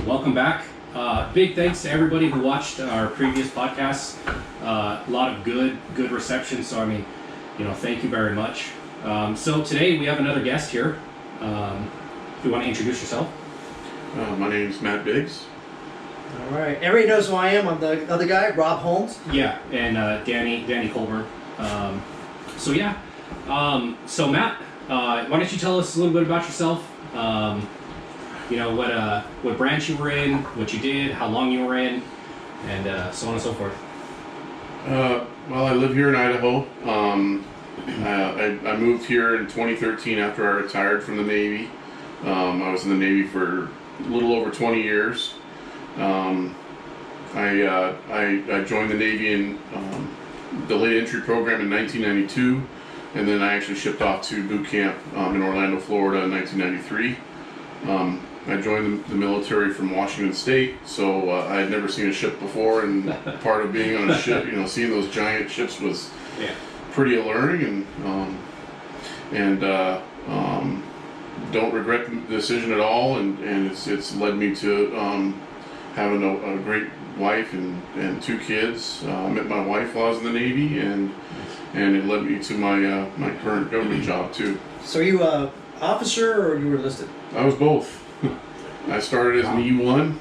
welcome back. Big thanks to everybody who watched our previous podcasts. A lot of good reception. So I mean, thank you very much. So today we have another guest here. If you want to introduce yourself. My name's Matt Biggs. All right. Everybody knows who I am. I'm the other guy, Rob Holmes. Yeah, and Danny Colburn. So Matt, why don't you tell us a little bit about yourself? What branch you were in, what you did, how long you were in, and so on and so forth. Well, I live here in Idaho. I moved here in 2013 after I retired from the Navy. I was in the Navy for a little over 20 years. I joined the Navy in the late entry program in 1992, and then I actually shipped off to boot camp in Orlando, Florida in 1993. I joined the military from Washington State, so I had never seen a ship before, and part of being on a ship, seeing those giant ships was pretty alluring, and don't regret the decision at all, and it's led me to having a great wife and two kids. I met my wife while I was in the Navy, and it led me to my my current government job too. So are you a officer or you were enlisted? I was both. I started as an E1.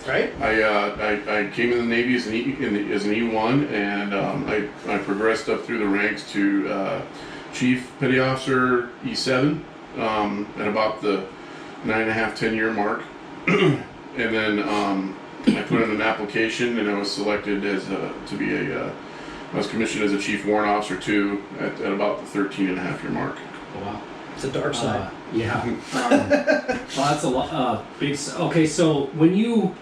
Right. I came in the Navy as an E1, and I progressed up through the ranks to Chief Petty Officer E7 at about the 9.5-10 year mark, and then I put in an application, and I was selected as I was commissioned as a Chief Warrant Officer too at about the 13.5 year mark. Oh, wow. It's a dark side. Yeah. Well, that's a lot. Big. Okay, so when you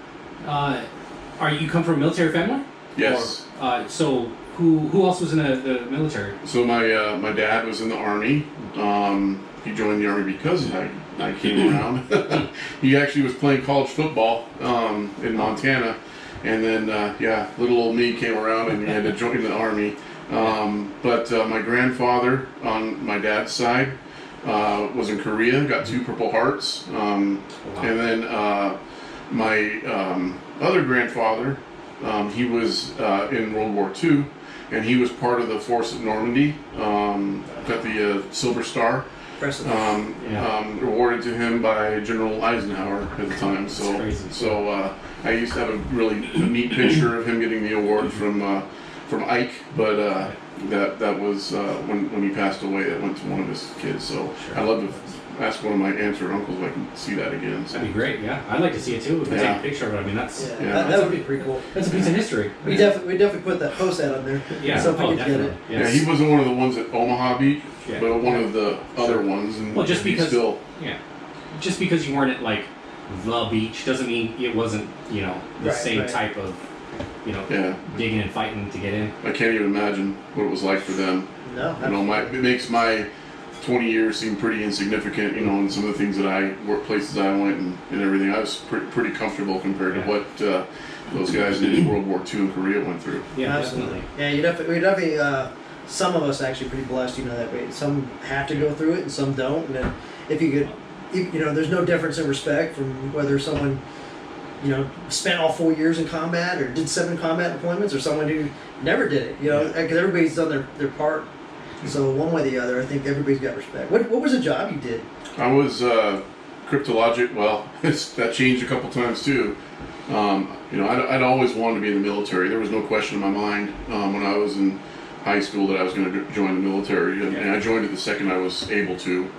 you come from a military family? Yes. Or, so who else was in the military? So my dad was in the Army. He joined the Army because I came around. He actually was playing college football in Montana, and then little old me came around and he had to join the Army. But my grandfather on my dad's side was in Korea, got 2 Purple Hearts, and then my other grandfather, he was in World War II, and he was part of the force at Normandy, got the Silver Star, awarded to him by General Eisenhower at the time. So I used to have a really neat picture of him getting the award from Ike, but that was when he passed away. It went to one of his kids. So I'd love to ask one of my aunts or uncles if I can see that again. So. That'd be great. Yeah, I'd like to see it too. If we take a picture of it, I mean that would be pretty cool. That's a piece of history. We definitely put that post out on there. Yeah, so if we could get definitely. it. Yes. Yeah, he wasn't one of the ones at Omaha Beach, but one of the other ones. And well, just because just because you weren't at like the beach doesn't mean it wasn't the same type of digging and fighting to get in. I can't even imagine what it was like for them. No. It makes my 20 years seem pretty insignificant, and some of the things that places I went and everything. I was pretty comfortable compared to what those guys in World War II and Korea went through. Yeah, absolutely. Yeah, we definitely. Some of us actually pretty blessed, that way. Some have to go through it, and some don't. And then if you could, there's no difference in respect from whether someone, spent all 4 years in combat or did 7 combat deployments, or someone who never did it. Because everybody's done their part. So one way or the other, I think everybody's got respect. What was the job you did? I was cryptologic. Well, that changed a couple times too. I'd always wanted to be in the military. There was no question in my mind when I was in high school that I was going to join the military, and I joined it the second I was able to.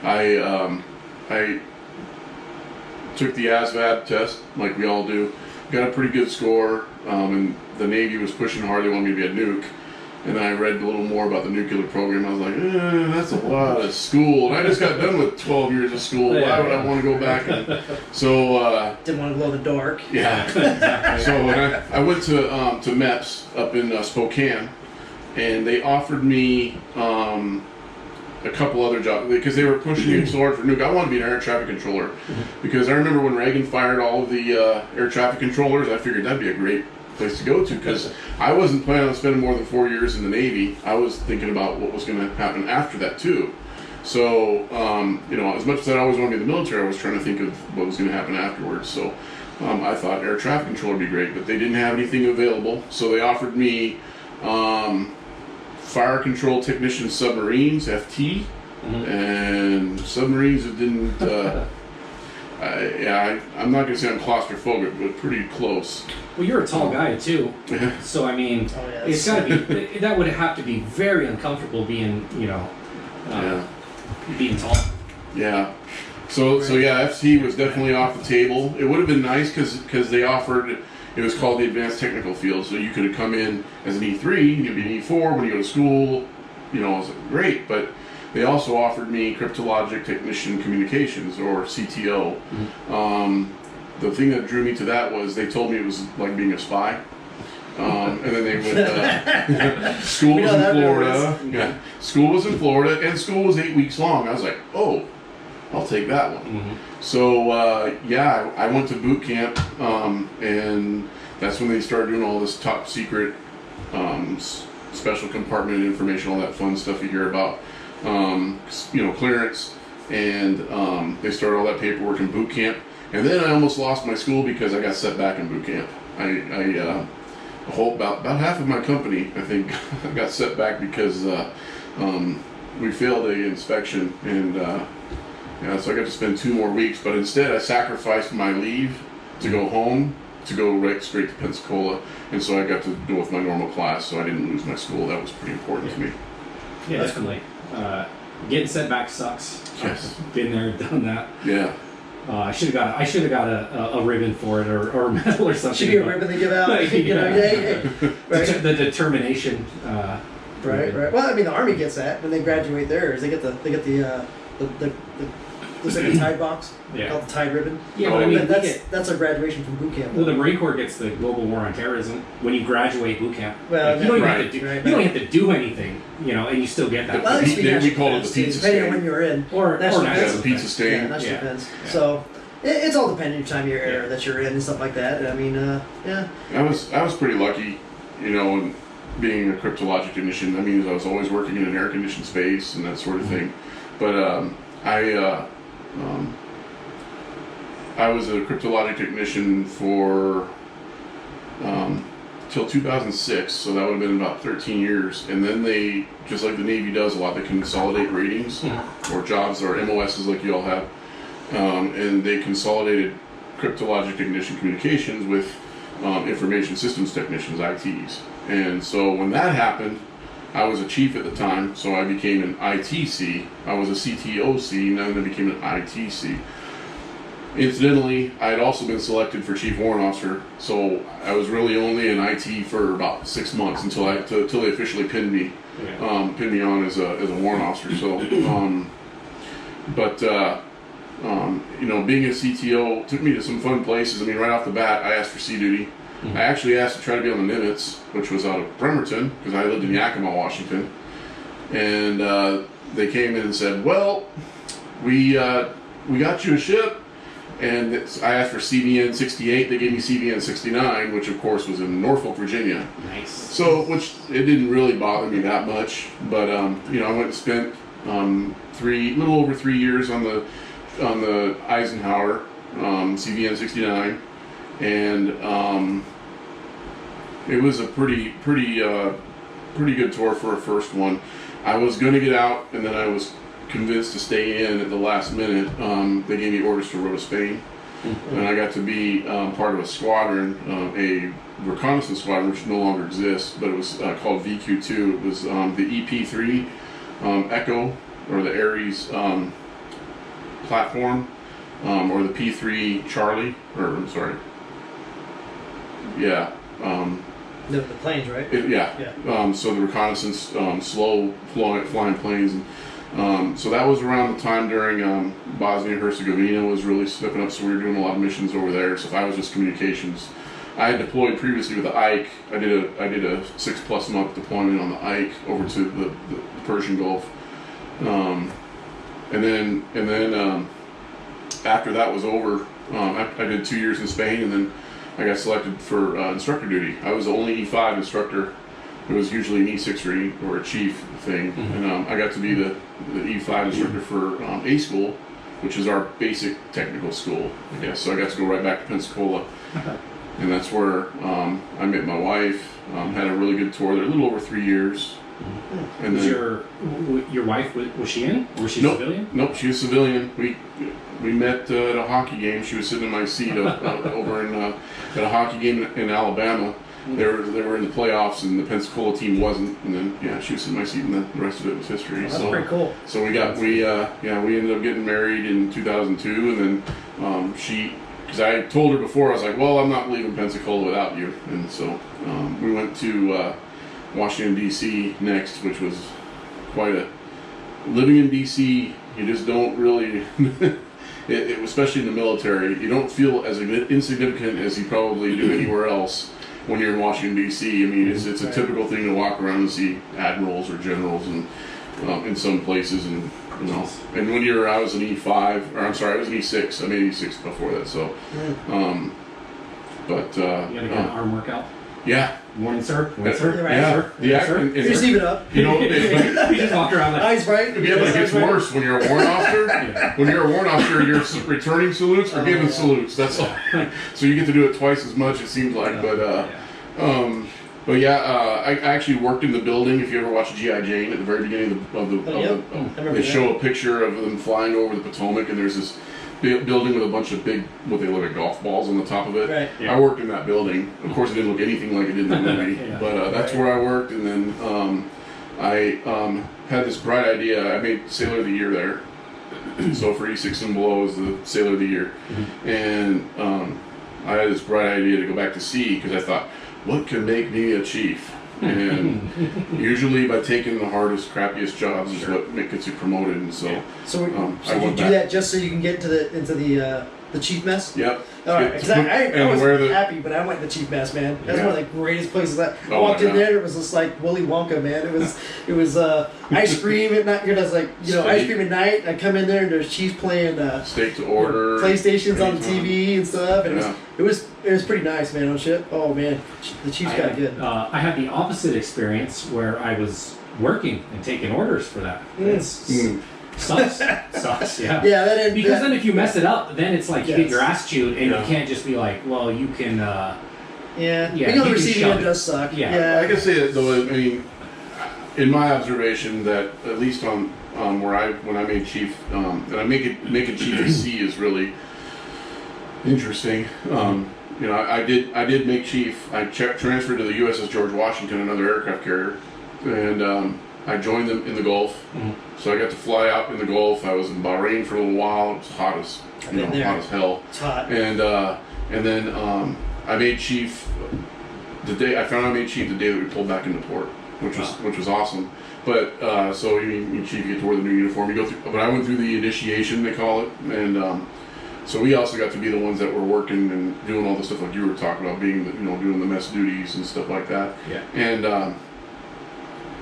I took the ASVAB test, like we all do, got a pretty good score, and the Navy was pushing hard. They wanted me to be a nuke. And then I read a little more about the nuclear program. I was like, that's a lot of school. And I just got done with 12 years of school. Why would I want to go back? So didn't want to glow in the dark. Yeah. So I went to MEPS up in Spokane, and they offered me a couple other jobs because they were pushing me so hard for nuke. I wanted to be an air traffic controller because I remember when Reagan fired all of the air traffic controllers. I figured that'd be a great place to go to because I wasn't planning on spending more than 4 years in the Navy. I was thinking about what was going to happen after that too. So, you know, as much as I always wanted to be in the military, I was trying to think of what was going to happen afterwards. So, I thought air traffic control would be great, but they didn't have anything available. So they offered me fire control technician submarines, FT, and submarines. It didn't. I'm not going to say I'm claustrophobic, but pretty close. Well, you're a tall guy too, so I mean, Oh, yeah, it's got to be. That would have to be very uncomfortable being, you know, being tall. Yeah. So yeah, FT was definitely off the table. It would have been nice because they offered. It was called the Advanced Technical Field, so you could have come in as an E3, and you'd be an E4 when you go to school. You know, it was great, but they also offered me Cryptologic Technician Communications, or CTO. The thing that drew me to that was they told me it was like being a spy. And then they would, school was in Florida. Yeah, school was in Florida, and school was 8 weeks long. I was like, oh, I'll take that one. So yeah, I went to boot camp, and that's when they started doing all this top secret, special compartment information, all that fun stuff you hear about, you know, clearance, and they started all that paperwork in boot camp. And then I almost lost my school because I got set back in boot camp. About half of my company, I think, got set back because we failed the inspection, and yeah, so I got to spend 2 more weeks. But instead, I sacrificed my leave to go home, to go right straight to Pensacola, and so I got to go with my normal class, so I didn't lose my school. That was pretty important to me. Yeah, definitely. Getting set back sucks. Yes. I've been there, done that. Yeah. I should have got a ribbon for it, or a medal or something. Should be a ribbon they give out. You know, right? The determination. Right. Well, I mean, the Army gets that when they graduate theirs. They get the looks like a Tide box. Yeah. Called the Tide ribbon. Yeah, but I mean, that's a graduation from boot camp. Well, the Marine Corps gets the Global War on Terrorism when you graduate boot camp. Well, like, you don't even right, have to do, right, you don't have to do anything, you know, and you still get that. Well, at least We call it the pizza depending on stain. when you're in. or National national Yeah, the pizza defense. stain. Yeah, that Yeah. depends. Yeah. So it's all dependent on the time of your era that you're in and stuff like that. I mean, yeah. I was pretty lucky, you know, in being a cryptologic technician. That means I was always working in an air-conditioned space and that sort of thing. But I was a cryptologic technician for till 2006, so that would have been about 13 years. And then they, just like the Navy does a lot, they consolidate ratings or jobs or MOSs like you all have, and they consolidated cryptologic technician communications with information systems technicians, ITs. And so when that happened, I was a chief at the time, so I became an ITC. I was a CTOC, and then I became an ITC. Incidentally, I had also been selected for chief warrant officer, so I was really only an IT for about 6 months until they officially pinned me on as a warrant officer. So, you know, being a CTO took me to some fun places. I mean, right off the bat, I asked for sea duty. I actually asked to try to be on the Nimitz, which was out of Bremerton, because I lived in Yakima, Washington. And they came in and said, well, we got you a ship. And I asked for CVN 68. They gave me CVN 69, which of course was in Norfolk, Virginia. Nice. So, which it didn't really bother me that much. But you know, I went and spent little over 3 years on the Eisenhower CVN 69, and it was a pretty good tour for a first one. I was going to get out, and then I was convinced to stay in at the last minute. They gave me orders to Rota, Spain, and I got to be part of a squadron, a reconnaissance squadron, which no longer exists, but it was called VQ2. It was the EP3 Echo, or the Ares platform, or the P3 Charlie, or I'm sorry, yeah. The planes, right? So the reconnaissance, slow flying planes. So that was around the time during Bosnia and Herzegovina was really stepping up. So we were doing a lot of missions over there. So if I was just communications, I had deployed previously with the Ike. I did a 6+ month deployment on the Ike over to the Persian Gulf, and then after that was over, I did 2 years in Spain, and then I got selected for instructor duty. I was the only E5 instructor it was usually an E6 or a chief thing, and I got to be the E5 instructor for A school, which is our basic technical school. Yeah, so I got to go right back to Pensacola, and that's where I met my wife. Had a really good tour there, a little over 3 years. And Was then, your wife, was she in? Or was she Nope. civilian? Nope, she was civilian. We met at a hockey game. She was sitting in my seat over in at a hockey game in Alabama. They were in the playoffs, and the Pensacola team wasn't. And then she was sitting in my seat, and the rest of it was history. That's pretty cool. So we ended up getting married in 2002, and then because I told her before, I was like, well, I'm not leaving Pensacola without you, and so we went to Washington D.C. next, which was quite a living in D.C. You just don't really, especially in the military, you don't feel as insignificant as you probably do anywhere else when you're in Washington D.C. I mean, it's a typical thing to walk around and see admirals or generals and in some places, and and when I was an E5, or I'm sorry, I was an E6. I made E6 before that, so. But You had a good arm workout? yeah. Morning, sir. Morning, That's sir. right. Yeah, Sir. yeah. Sir. And, Just leave it up. you know, You just walk around like, Eyes right. yeah, but it gets worse when you're a warrant officer. Yeah. When you're a warrant officer, you're returning salutes or giving yeah. salutes. That's all. So you get to do it twice as much, it seems like. But I actually worked in the building. If you ever watch G.I. Jane, at the very beginning I remember they that. show a picture of them flying over the Potomac, and there's this building with a bunch of big, what they look like golf balls on the top of it. Right. Yeah. I worked in that building. Of course, it didn't look anything like it did in the movie, Yeah. but that's where I worked. And then I had this bright idea. I made Sailor of the Year there. So for E6 and below is the Sailor of the Year, and I had this bright idea to go back to sea because I thought, what can make me a chief? And usually by taking the hardest, crappiest jobs is what gets you promoted. And so, So, I you went do back. that just so you can get into the chief mess? Yep. All right, because I And was where the- happy, but I went to Chief Mess, man. That's Yeah. one of the greatest places. I Oh, walked in yeah. there, it was just like Willy Wonka, man. It was ice cream at night. It was like ice cream at night. I come in there and there's Chief playing Steak to order. PlayStations on the anytime. TV and stuff. And Yeah. it was pretty nice, man. On ship. Oh man, the Chiefs got good. I had the opposite experience where I was working and taking orders for that. Mm. Sucks. Sucks, yeah. Yeah, that ended. Because then if you mess it up, then it's like you get Yes. your ass chewed, and Yeah. you can't just be like, well, you can, yeah, yeah, being on you the can receiving shove end it. does suck. Yeah. I can say that though. I mean, in my observation, that at least on when I made chief, and I making chief at sea is really interesting. I did make chief. I transferred to the USS George Washington, another aircraft carrier, and I joined them in the Gulf. Mhm. So I got to fly out in the Gulf. I was in Bahrain for a little while. It was hot as I've been there. hot as hell. It's hot. And then I made chief the day I found out I made chief the day that we pulled back into port, which was awesome. But so you chief, you get to wear the new uniform. You go through, but I went through the initiation, they call it, and so we also got to be the ones that were working and doing all the stuff like you were talking about, being doing the mess duties and stuff like that. Yeah. And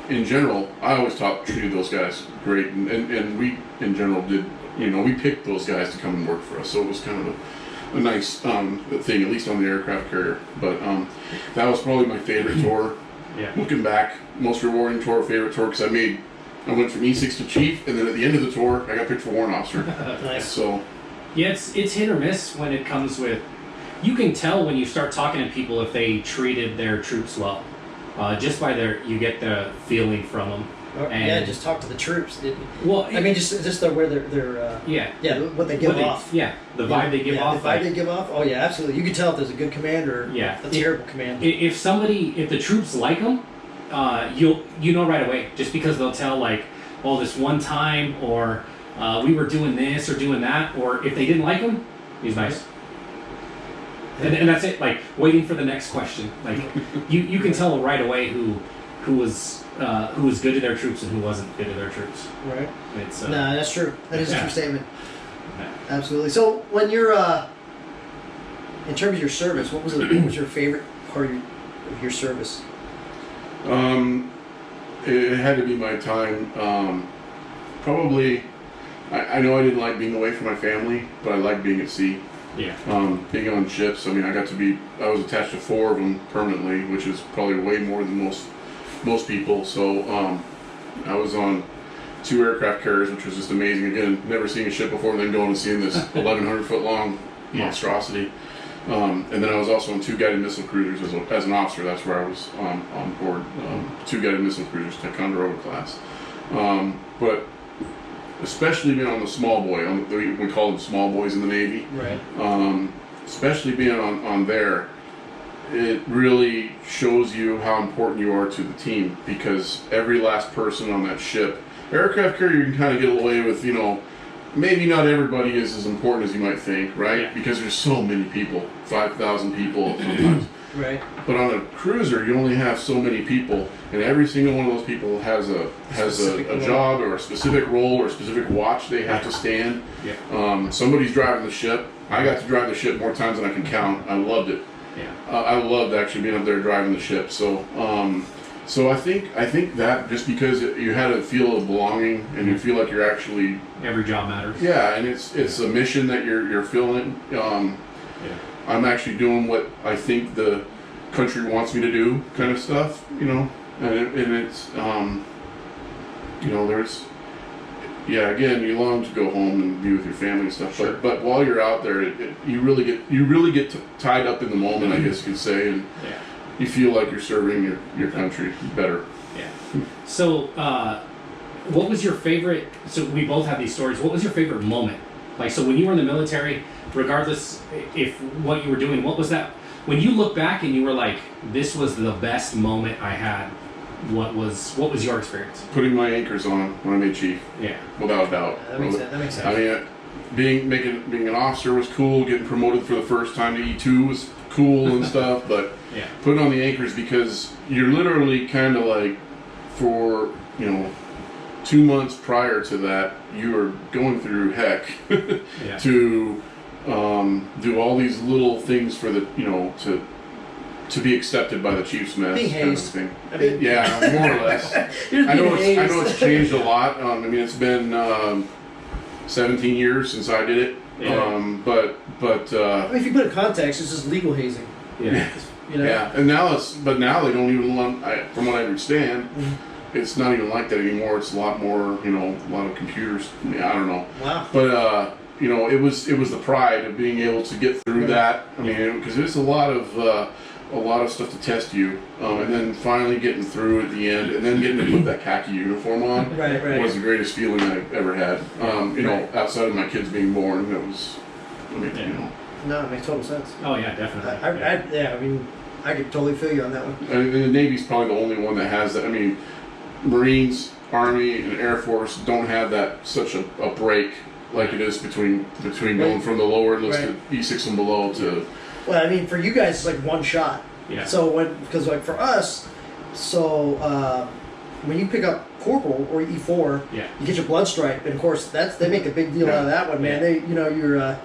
in general, I always treated those guys great, and we in general did. We picked those guys to come and work for us, so it was kind of a nice thing, at least on the aircraft carrier. But that was probably my favorite tour. Yeah. Looking back, most rewarding tour, favorite tour, because I went from E6 to chief, and then at the end of the tour, I got picked for warrant officer. Nice. So Yeah, it's hit or miss when it comes with. You can tell when you start talking to people if they treated their troops well, just by you get the feeling from them. Yeah, just talk to the troops. Well, I mean, just where they're yeah, what they give off. Yeah, the vibe they give off. The vibe they give off. Oh yeah, absolutely. You can tell if there's a good command or Yeah. a terrible command. If the troops like them, you know right away, just because they'll tell like, oh, this one time, or we were doing this or doing that, or if they didn't like him, he's nice. And that's it. Like waiting for the next question. Like you can tell right away who was good to their troops and who wasn't good to their troops. Right. It's No, that's true. That is a yeah. true statement. Yeah. Absolutely. So when you're in terms of your service, what was your favorite part of your service? it had to be my time. Probably, I know I didn't like being away from my family, but I liked being at sea. Yeah. Being on ships, I mean, I was attached to 4 of them permanently, which is probably way more than most most people. So I was on 2 aircraft carriers, which was just amazing. Again, never seeing a ship before, and then going and seeing this 1,100 foot long monstrosity. And then I was also on 2 guided missile cruisers as an officer. That's where I was on board. 2 guided missile cruisers, Ticonderoga class. But especially being on the small boy, we call them small boys in the Navy. Right. Especially being on there, it really shows you how important you are to the team, because every last person on that ship, aircraft carrier, you can kind of get away with, maybe not everybody is as important as you might think, right? Yeah. Because there's so many people, 5,000 people sometimes. Right. But on a cruiser, you only have so many people, and every single one of those people has a Specific job or a specific role or a specific watch they have to stand. Yeah. Somebody's driving the ship. I got to drive the ship more times than I can count. I loved it. Yeah. I loved actually being up there driving the ship. So, so I think that just because you had a feel of belonging and you feel like you're actually, Every job matters. yeah, and it's a mission that you're filling. Yeah. I'm actually doing what I think the country wants me to do, kind of stuff, and it's, there's, yeah, again, you long to go home and be with your family and stuff, Sure. but while you're out there, you really get tied up in the moment, I guess you could say, and Yeah. you feel like you're serving your country better. Yeah. So, what was your favorite? So we both have these stories. What was your favorite moment? Like, so when you were in the military, regardless if what you were doing, what was that? When you look back and you were like, "This was the best moment I had." What was your experience? Putting my anchors on when I made chief, Yeah. without a doubt. That makes sense. That makes sense. I mean, being an officer was cool. Getting promoted for the first time to E2 was cool and stuff. But Yeah. putting on the anchors, because you're literally kind of like, for 2 months prior to that, you are going through heck Yeah. to do all these little things for the to be accepted by the chief's mess. Being kind of hazed. thing. I mean- Yeah, more or less. You're I know being it's changed a lot. I mean, it's been 17 years since I did it. Yeah. But I mean, if you put it in context, it's just legal hazing. Yeah. yeah, and now now they don't even from what I understand, it's not even like that anymore. It's a lot more, a lot of computers. Yeah, I don't know. Wow. But it was the pride of being able to get through that. I mean, because there's a lot of stuff to test you, and then finally getting through at the end, and then getting to put that khaki uniform on Right. was the greatest feeling I've ever had. Right. Outside of my kids being born, it was. I mean, Yeah. No, it makes total sense. Oh yeah, definitely. I mean, I could totally feel you on that one. I mean, the Navy's probably the only one that has that. I mean, Marines, Army, and Air Force don't have that such a break like it is between going from the lower enlisted E6 and below to. Well, I mean, for you guys, it's like one shot. Yeah. So because like for us, when you pick up corporal or E4, Yeah. you get your blood stripe, and of course they make a big deal out of that one, man. Yeah.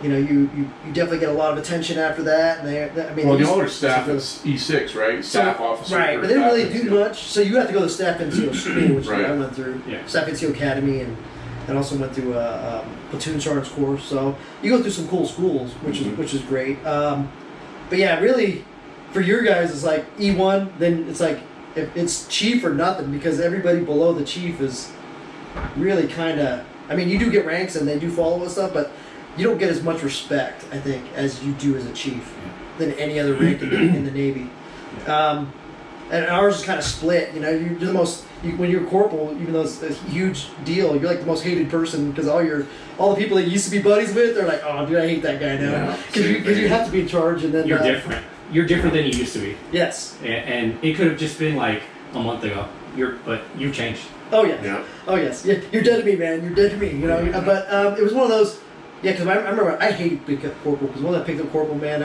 You definitely get a lot of attention after that, and I mean. Well, they y'all are used- staff at E6, right? Staff officer. Right, or but they don't staff really do NCO. much. So you have to go to staff NCO school, which Right. I went through. Yeah. Staff NCO Academy, and also went through a platoon sergeant's course. So you go through some cool schools, which is great. But yeah, really, for your guys, it's like E1. Then it's like it's chief or nothing, because everybody below the chief is really kind of. I mean, you do get ranks and they do follow and stuff, but you don't get as much respect, I think, as you do as a chief than any other rank in the Navy. And ours is kind of split. You're the most when you're a corporal, even though it's a huge deal, you're like the most hated person, because all the people that you used to be buddies with, they're like, oh, dude, I hate that guy now, Yeah, because you have to be in charge, and then You're different. You're different than you used to be, Yes. and it could have just been like a month ago. But you've changed. Oh yeah. Yeah. Oh yes. Yeah, you're dead to me, man. You're dead to me. But it was one of those. Yeah, because I remember I hated picking up corporal, because when I picked up corporal, man,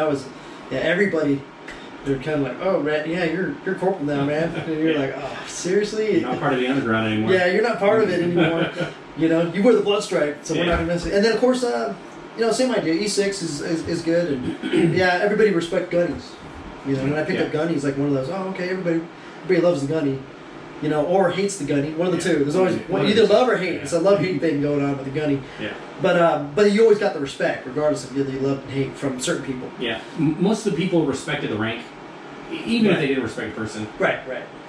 everybody. They're kind of like, oh, man, yeah, you're corporal now, man. And you're like, oh, seriously? You're not part of the underground anymore. Yeah, you're not part of it anymore. You wear the blood stripe, so we're not gonna miss it. And then of course, same idea. E6 is good, and yeah, everybody respect gunnies. When I picked up gunnies, like one of those. Oh, okay, everybody loves the gunny, or hates the gunny. One of the two. There's always either love or hate. It's a love-hate thing going on with the gunny. Yeah. But you always got the respect, regardless of whether you love and hate from certain people. Yeah. Most of the people respected the rank. even if Right. they didn't respect a person. Right.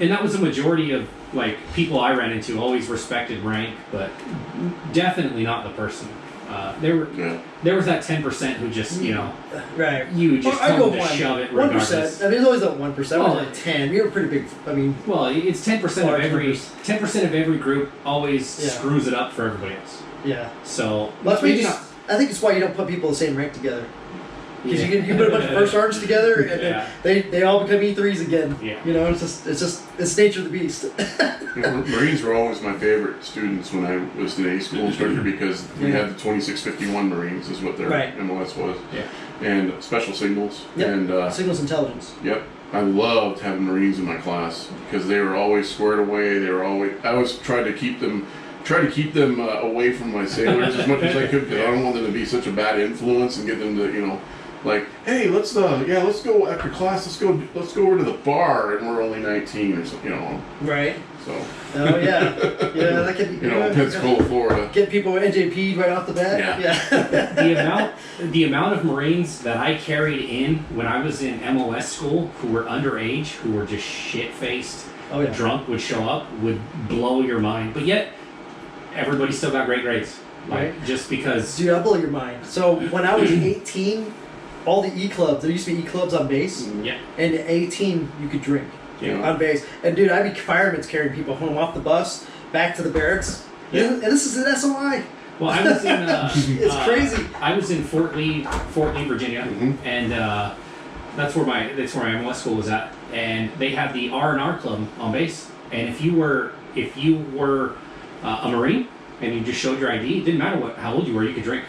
And that was the majority of like people I ran into. Always respected rank, but definitely not the person. Yeah. There was that 10% who just Right. you just Well, I told go them to shove it 1%. regardless. I mean, there's always that 1%. I was Well, like 10. We were pretty big. I mean, Well, it's 10% of Large every numbers. 10% of every group always Yeah. screws it up for everybody else. yeah. So Well, that's why you maybe just, I think it's why you don't put people the same rank together. Because Yeah. you put a bunch of first sergeants together, and Yeah. then they all become E3s again. Yeah. You know, it's nature of the beast. Marines were always my favorite students when I was the Navy school instructor because we Yeah. had the 2651 Marines is what their Right. MLS was. Yeah. And special signals. Yep. And Signals intelligence. yep. I loved having Marines in my class because they were always squared away. I always tried to keep them away from my sailors as much as I could because I don't want them to be such a bad influence and get them to like, hey, let's go after class. Let's go over to the bar, and we're only 19 or something, Right. So Oh yeah. Yeah, that could be. Pensacola, Florida. Get people NJP'd right off the bat. Yeah. the amount of Marines that I carried in when I was in MLS school who were underage, who were just shit faced, Oh yeah. drunk, would show up would blow your mind. But yet everybody still got great grades. Like Right. just because Dude, that'll blow your mind. So when I was 18, all the E clubs, there used to be E clubs on base, yeah. and at 18 you could drink Yeah. on base. And dude, I'd be firemen's carrying people home off the bus back to the barracks. Yeah. And this is an SOI. Well, I was in. It's crazy. I was in Fort Lee, Virginia, Mhm. and that's where my MLS school was at. And they had the R&R club on base. And if you were a Marine and you just showed your ID, it didn't matter how old you were, you could drink.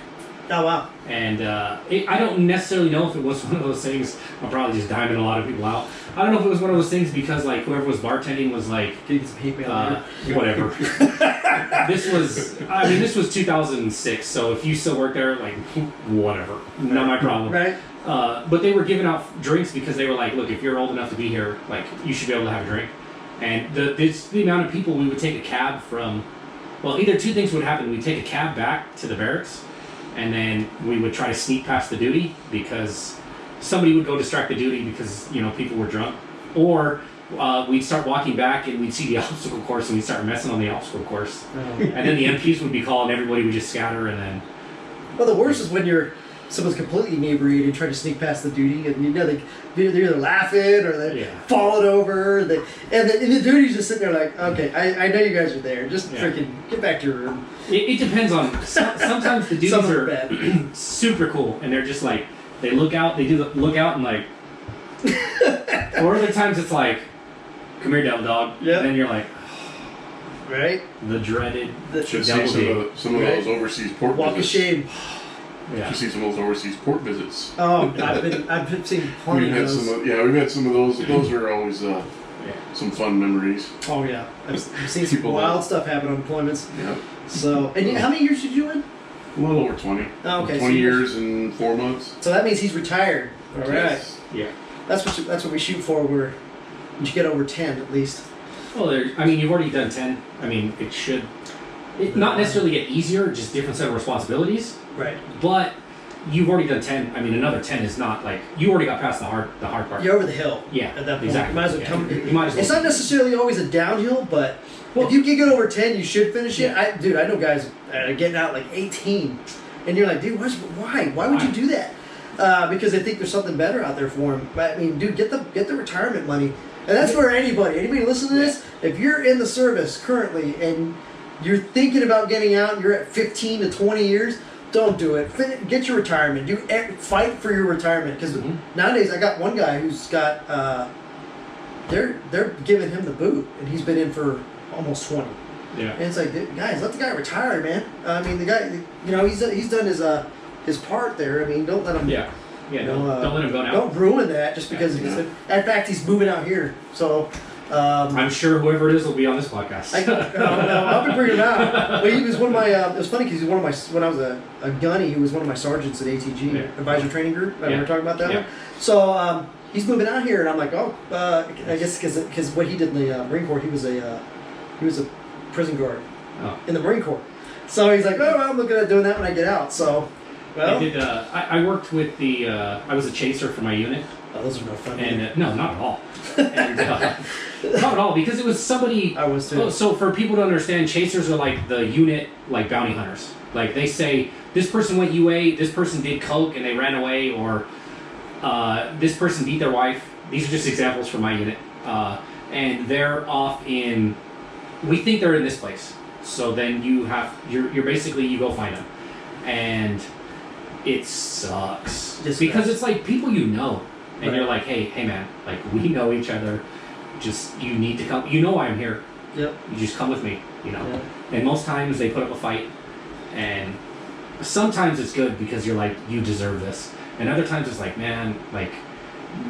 Oh wow. And I don't necessarily know if it was one of those things. I'm probably just diming a lot of people out. I don't know if it was one of those things because like whoever was bartending was like Can you get some hate mail here? whatever. This was 2006. So if you still work there, like whatever, not my problem. Right. But they were giving out drinks because they were like, look, if you're old enough to be here, like you should be able to have a drink. And the amount of people we would take a cab from. Well, either two things would happen. We'd take a cab back to the barracks, and then we would try to sneak past the duty because somebody would go distract the duty because people were drunk, or we'd start walking back and we'd see the obstacle course and we'd start messing on the obstacle course, and then the MPs would be called and everybody would just scatter, and then Well, the worst is when someone's completely inebriated and trying to sneak past the duty, and they're either laughing or they're Yeah. falling over, and the duty's just sitting there like, okay, I know you guys are there, just Yeah. freaking get back to your room. it depends on. Sometimes the duties Some are are bad. super cool and they're just like they look out, they do the look out and like, or other times it's like, come here, devil dog, Yeah. and then you're like Right? the dreaded Should see Double some D. of those overseas port Walk of visits. shame. yeah. Should see some of those overseas port visits. Oh, I've been seeing plenty We've of had those. we've had some of those. Those are always Yeah. some fun memories. Oh yeah, I've seen some People wild love- stuff happen on deployments. Yeah, So, and how many years did you in? a little over 20. Oh, okay, 20 so years and 4 months. So that means he's retired. All right, Yes. Yeah. that's what we shoot for. You should get over 10 at least. Well, you've already done 10. I mean, it should not necessarily get easier, just different set of responsibilities. Right. But you've already done 10. I mean, another 10 is not like you already got past the hard part. You're over the hill. Yeah, At that point, exactly. you might as well Yeah. come. You might as well. It's not necessarily always a downhill, but Well- if you can get over 10, you should finish it. Yeah. I know guys getting out like 18, and you're like, dude, why? Why would you do that? Because they think there's something better out there for them. But I mean, dude, get the retirement money, and that's for anybody listening to this. If you're in the service currently and you're thinking about getting out, and you're at 15 to 20 years. Don't do it. Get your retirement. Fight for your retirement because Mhm. nowadays I got one guy who's got. They're giving him the boot, and he's been in for almost 20. Yeah. And it's like, dude, guys, let the guy retire, man. I mean, the guy, he's done his part there. I mean, don't let him. Yeah. Yeah. Don't let him go now. Don't ruin that just because. Yeah. In fact, he's moving out here, so. I'm sure whoever it is will be on this podcast. I'll be bringing him out. Well, he was one of my. It was funny because he was one of my. When I was a gunny, he was one of my sergeants at ATG, Yeah. Advisor Training Group. I Yeah. remember talking about that Yeah. one. So he's moving out here, and I'm like, oh, I guess because what he did in the Marine Corps, he was a prison guard Oh. in the Marine Corps. So he's like, oh, well, I'm looking at doing that when I get out. So Well, I did. I worked with the. I was a chaser for my unit, oh, those are no fun. and no, not at all. And, not at all, because it was somebody. I was too. Oh, so for people to understand, chasers are like the unit, like bounty hunters. Like they say, this person went UA, this person did coke and they ran away, or this person beat their wife. These are just examples from my unit, and they're off in. We think they're in this place. So then you're basically you go find them, and it sucks because it's like people you know, and Right. you're like, hey man, like we know each other. Just you need to come. You know why I'm here. Yep. You just come with me. You know. Yeah. And most times they put up a fight, and sometimes it's good because you're like you deserve this, and other times it's like man, like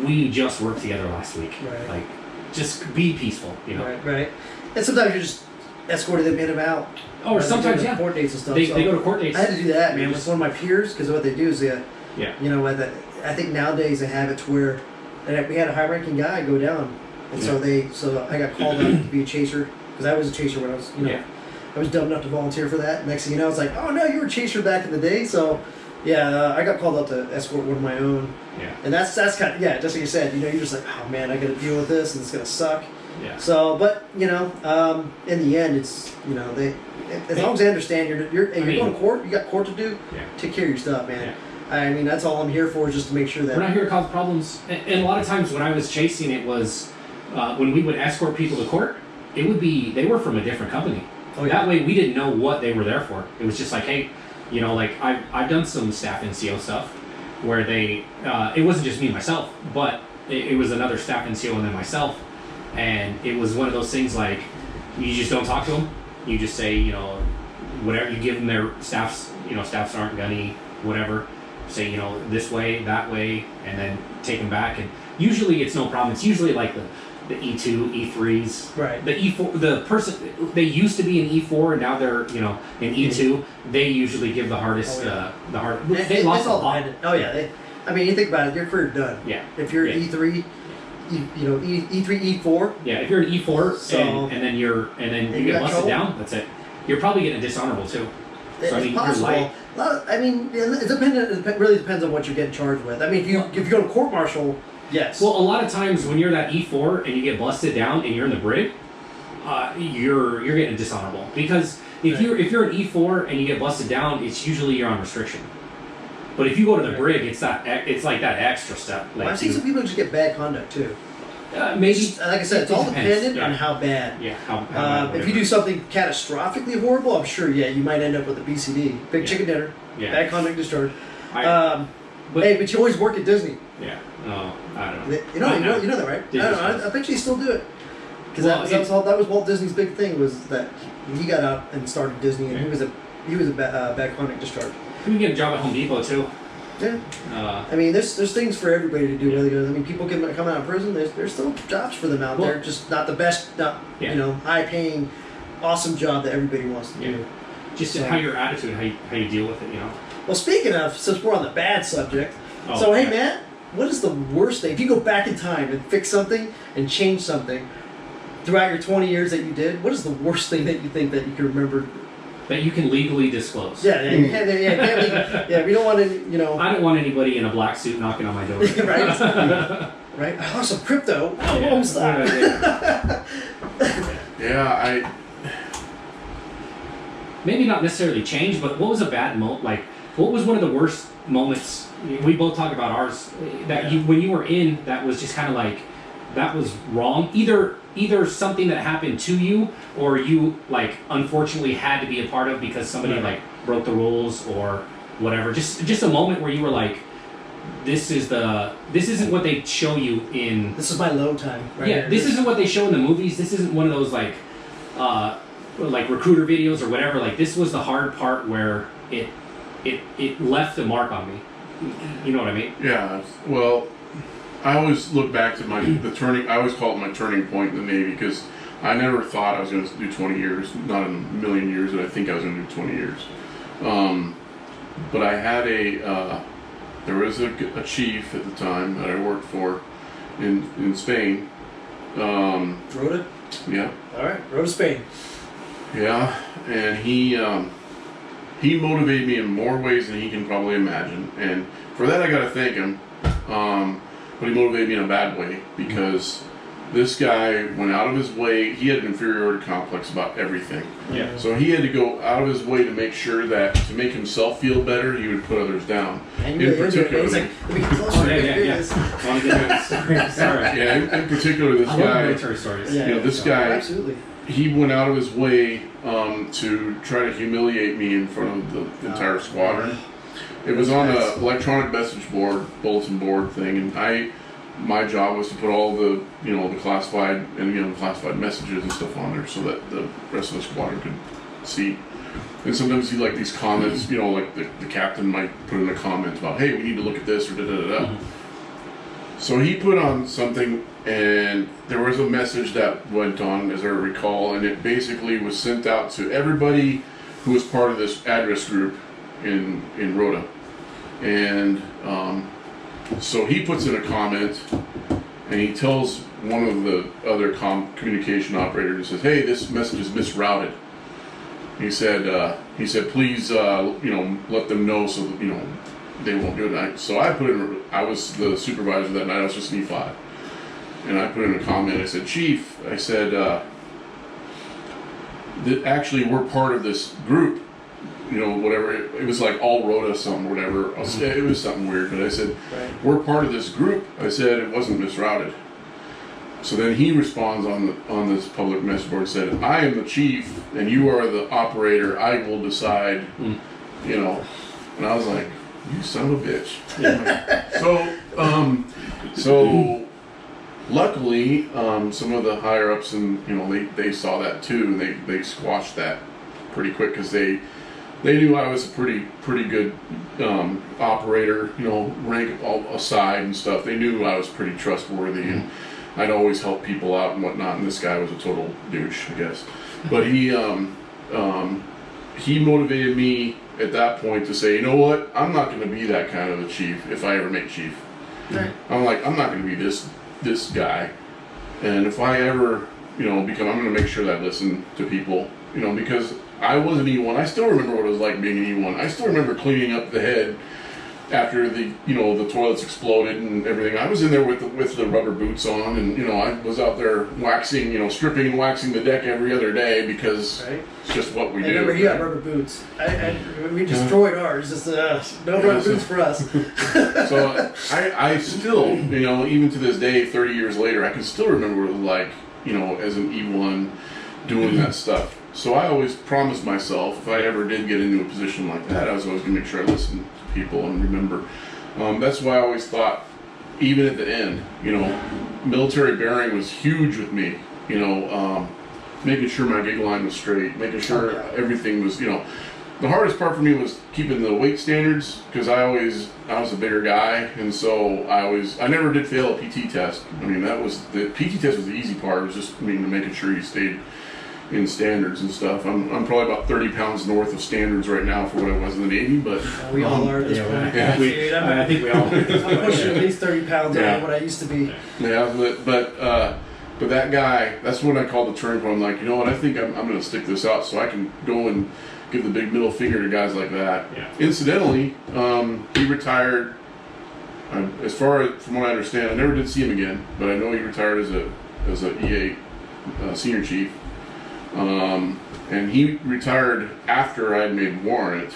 we just worked together last week. Right. Like just be peaceful. You know. Right. Right. And sometimes you just escorted them in and out. Or sometimes they go to yeah. court dates and stuff. They so go to court dates. I had to do that, man, They with just- one of my peers because what they do is they, Yeah. you know, I think nowadays they have it to where, and we had a high-ranking guy go down, and so I got called out to be a chaser because I was a chaser when I was, you know, Yeah. I was dumb enough to volunteer for that. Next thing you know, it's like, oh no, you were a chaser back in the day. So, yeah, I got called out to escort one of my own, Yeah. and that's kind of just like you said. You know, you're just like, oh man, I got to deal with this, and it's gonna suck. Yeah. So, but you know, in the end, it's you know as long as they understand you're going to court, you got court to do. Yeah. Take care of your stuff, man. I mean, that's all I'm here for, is just to make sure that We're not here to cause problems. And a lot of times when I was chasing, it was when we would escort people to court. It would be they were from a different company. Oh, yeah. That way we didn't know what they were there for. It was just like, hey, you know, like I've done some staff NCO stuff where they it wasn't just me and myself, but it was another staff NCO and then myself. And it was one of those things like, you just don't talk to them. You just say, you know, whatever, you give them their staffs, you know, staffs aren't gunny, whatever. Say, you know, this way, that way, and then take them back. And usually it's no problem. It's usually like the E2, E3s. Right. The E4, the person, they used to be in E4 and now they're, you know, in E2. They usually give the hardest, Oh, yeah. the hard, It- they it's lost a all lot. dependent. Oh yeah, I mean, you think about it, your career done. Yeah. If you're Yeah. E3, you know, E3, E4. Yeah, if you're an E4 So- and then you you get got busted trouble? down, that's it. You're probably getting a dishonorable too. So I It's mean, possible. you're light. I mean, it really depends on what you're getting charged with. I mean, if you go to court martial, yes. Well, a lot of times when you're that E4 and you get busted down and you're in the brig, you're getting a dishonorable because if Right. you're an E4 and you get busted down, it's usually you're on restriction. But if you go to the Right. brig, it's like that extra step. Like I've seen some people just get bad conduct too. maybe Like I said, it's all depends, dependent yeah. on how bad. Yeah, how bad, If you do something catastrophically horrible, I'm sure, you might end up with a BCD, big Yeah. chicken dinner, Yeah. bad conduct discharge. I- but- Hey, but you always work at Disney. yeah. Oh, I don't know. You know, I you know that, right? I Disney's don't know. nice. I bet you still do it. Because Well, that was Walt Disney's big thing, was that he got up and started Disney, and Yeah. he was a bad conduct discharge. You can get a job at Home Depot too. Yeah. Uh, I mean, there's things for everybody to do. Whether I mean, people can come out of prison. There's still jobs for them out Well- there. Just not the best, Yeah. you know, high paying, awesome job that everybody wants to Yeah. do. just So- how your attitude, how you deal with it, you know. Well, speaking of, since we're on the bad subject, Oh, so hey, yeah. Matt, what is the worst thing? If you go back in time and fix something and change something throughout your 20 years that you did, what is the worst thing that you think that you can remember? That you can legally disclose. Yeah, you can't, we don't want to, you know, I don't want anybody in a black suit knocking on my door. right? Right? I lost some crypto. Oh, Yeah. whoa, stop. Yeah, Maybe not necessarily change, but what was a bad like, what was one of the worst moments? We both talk about ours that when you were in, that was just kind of like, that was wrong. Either something that happened to you, or you like unfortunately had to be a part of because somebody Right. like broke the rules or whatever. Just a moment where you were like, this isn't what they show you in. This is my low time. Right Yeah, here. this isn't what they show in the movies. This isn't one of those like recruiter videos or whatever. Like this was the hard part where it left a mark on me. You know what I mean? yeah. Well, I always look back to I always call it my turning point in the Navy, because I never thought I was going to do 20 years, not in a million years, but I think I was going to do 20 years. But I had there was a chief at the time that I worked for in Spain. Rhoda? Yeah. All right, Rhoda Spain. Yeah, and he he motivated me in more ways than he can probably imagine, and for that I gotta thank him. But he motivated me in a bad way because this guy went out of his way. He had an inferiority complex about everything. Yeah. So he had to go out of his way to make sure that to make himself feel better, he would put others down. And In he's particular, like, let me get closer. Oh, yeah, let me do yeah. this. Want to get sorry. yeah, in particular, this I love guy, military stories. Yeah, you know, this So, guy, Absolutely. he went out of his way to try to humiliate me in front of the entire squadron. It was on a electronic message board, bulletin board thing, and my job was to put all the, you know, the classified and, you know, classified messages and stuff on there so that the rest of the squadron could see. And sometimes you like these comments, you know, like the captain might put in a comment about, hey, we need to look at this or da da da da. So he put on something, and there was a message that went on, as I recall, and it basically was sent out to everybody who was part of this address group in Rhoda. And so he puts in a comment, and he tells one of the other communication operators, he says, hey, this message is misrouted. He said, please, you know, let them know so that, you know, they won't do it. So I put in, I was the supervisor that night, I was just an E5. And I put in a comment, I said, Chief, I said, that actually we're part of this group, you know, whatever, it was like all Rhoda something, whatever, it was something weird, but I said, we're part of this group. I said, it wasn't misrouted. So then he responds on this public message board and said, I am the chief and you are the operator, I will decide, you know, and I was like, you son of a bitch. So luckily, some of the higher ups and, you know, they saw that too, and they squashed that pretty quick because they knew I was a pretty good operator, you know, rank all aside and stuff. They knew I was pretty trustworthy and I'd always help people out and whatnot. And this guy was a total douche, I guess. But he motivated me at that point to say, you know what, I'm not going to be that kind of a chief if I ever make chief. Right. I'm like, I'm not going to be this guy. And if I ever, you know, I'm going to make sure that I listen to people, you know, because I was an E1. I still remember what it was like being an E1. I still remember cleaning up the head after the toilets exploded and everything. I was in there with the rubber boots on, and, you know, I was out there waxing, you know, stripping and waxing the deck every other day because it's just what we do. I remember you had rubber boots. We destroyed ours. Just no rubber boots for us. So I still, you know, even to this day, 30 years later, I can still remember what it was like, you know, as an E1 doing that stuff. So I always promised myself, if I ever did get into a position like that, I was always going to make sure I listened to people and remember. That's why I always thought, even at the end, you know, military bearing was huge with me. You know, making sure my gig line was straight, making sure everything was, you know. The hardest part for me was keeping the weight standards because I was a bigger guy, and so I never did fail a PT test. I mean, the PT test was the easy part. It was just making sure you stayed in standards and stuff. I'm probably about 30 pounds north of standards right now for what I was in the Navy, but we all are at this point. yeah. I think we all. I'm pushing at least 30 pounds Yeah. over what I used to be. Yeah, but that guy, that's when I called the turning point. I'm like, you know what? I think I'm going to stick this out so I can go and give the big middle finger to guys like that. Yeah. Incidentally, he retired. As far as from what I understand, I never did see him again, but I know he retired as a E8 senior chief. And he retired after I had made warrant.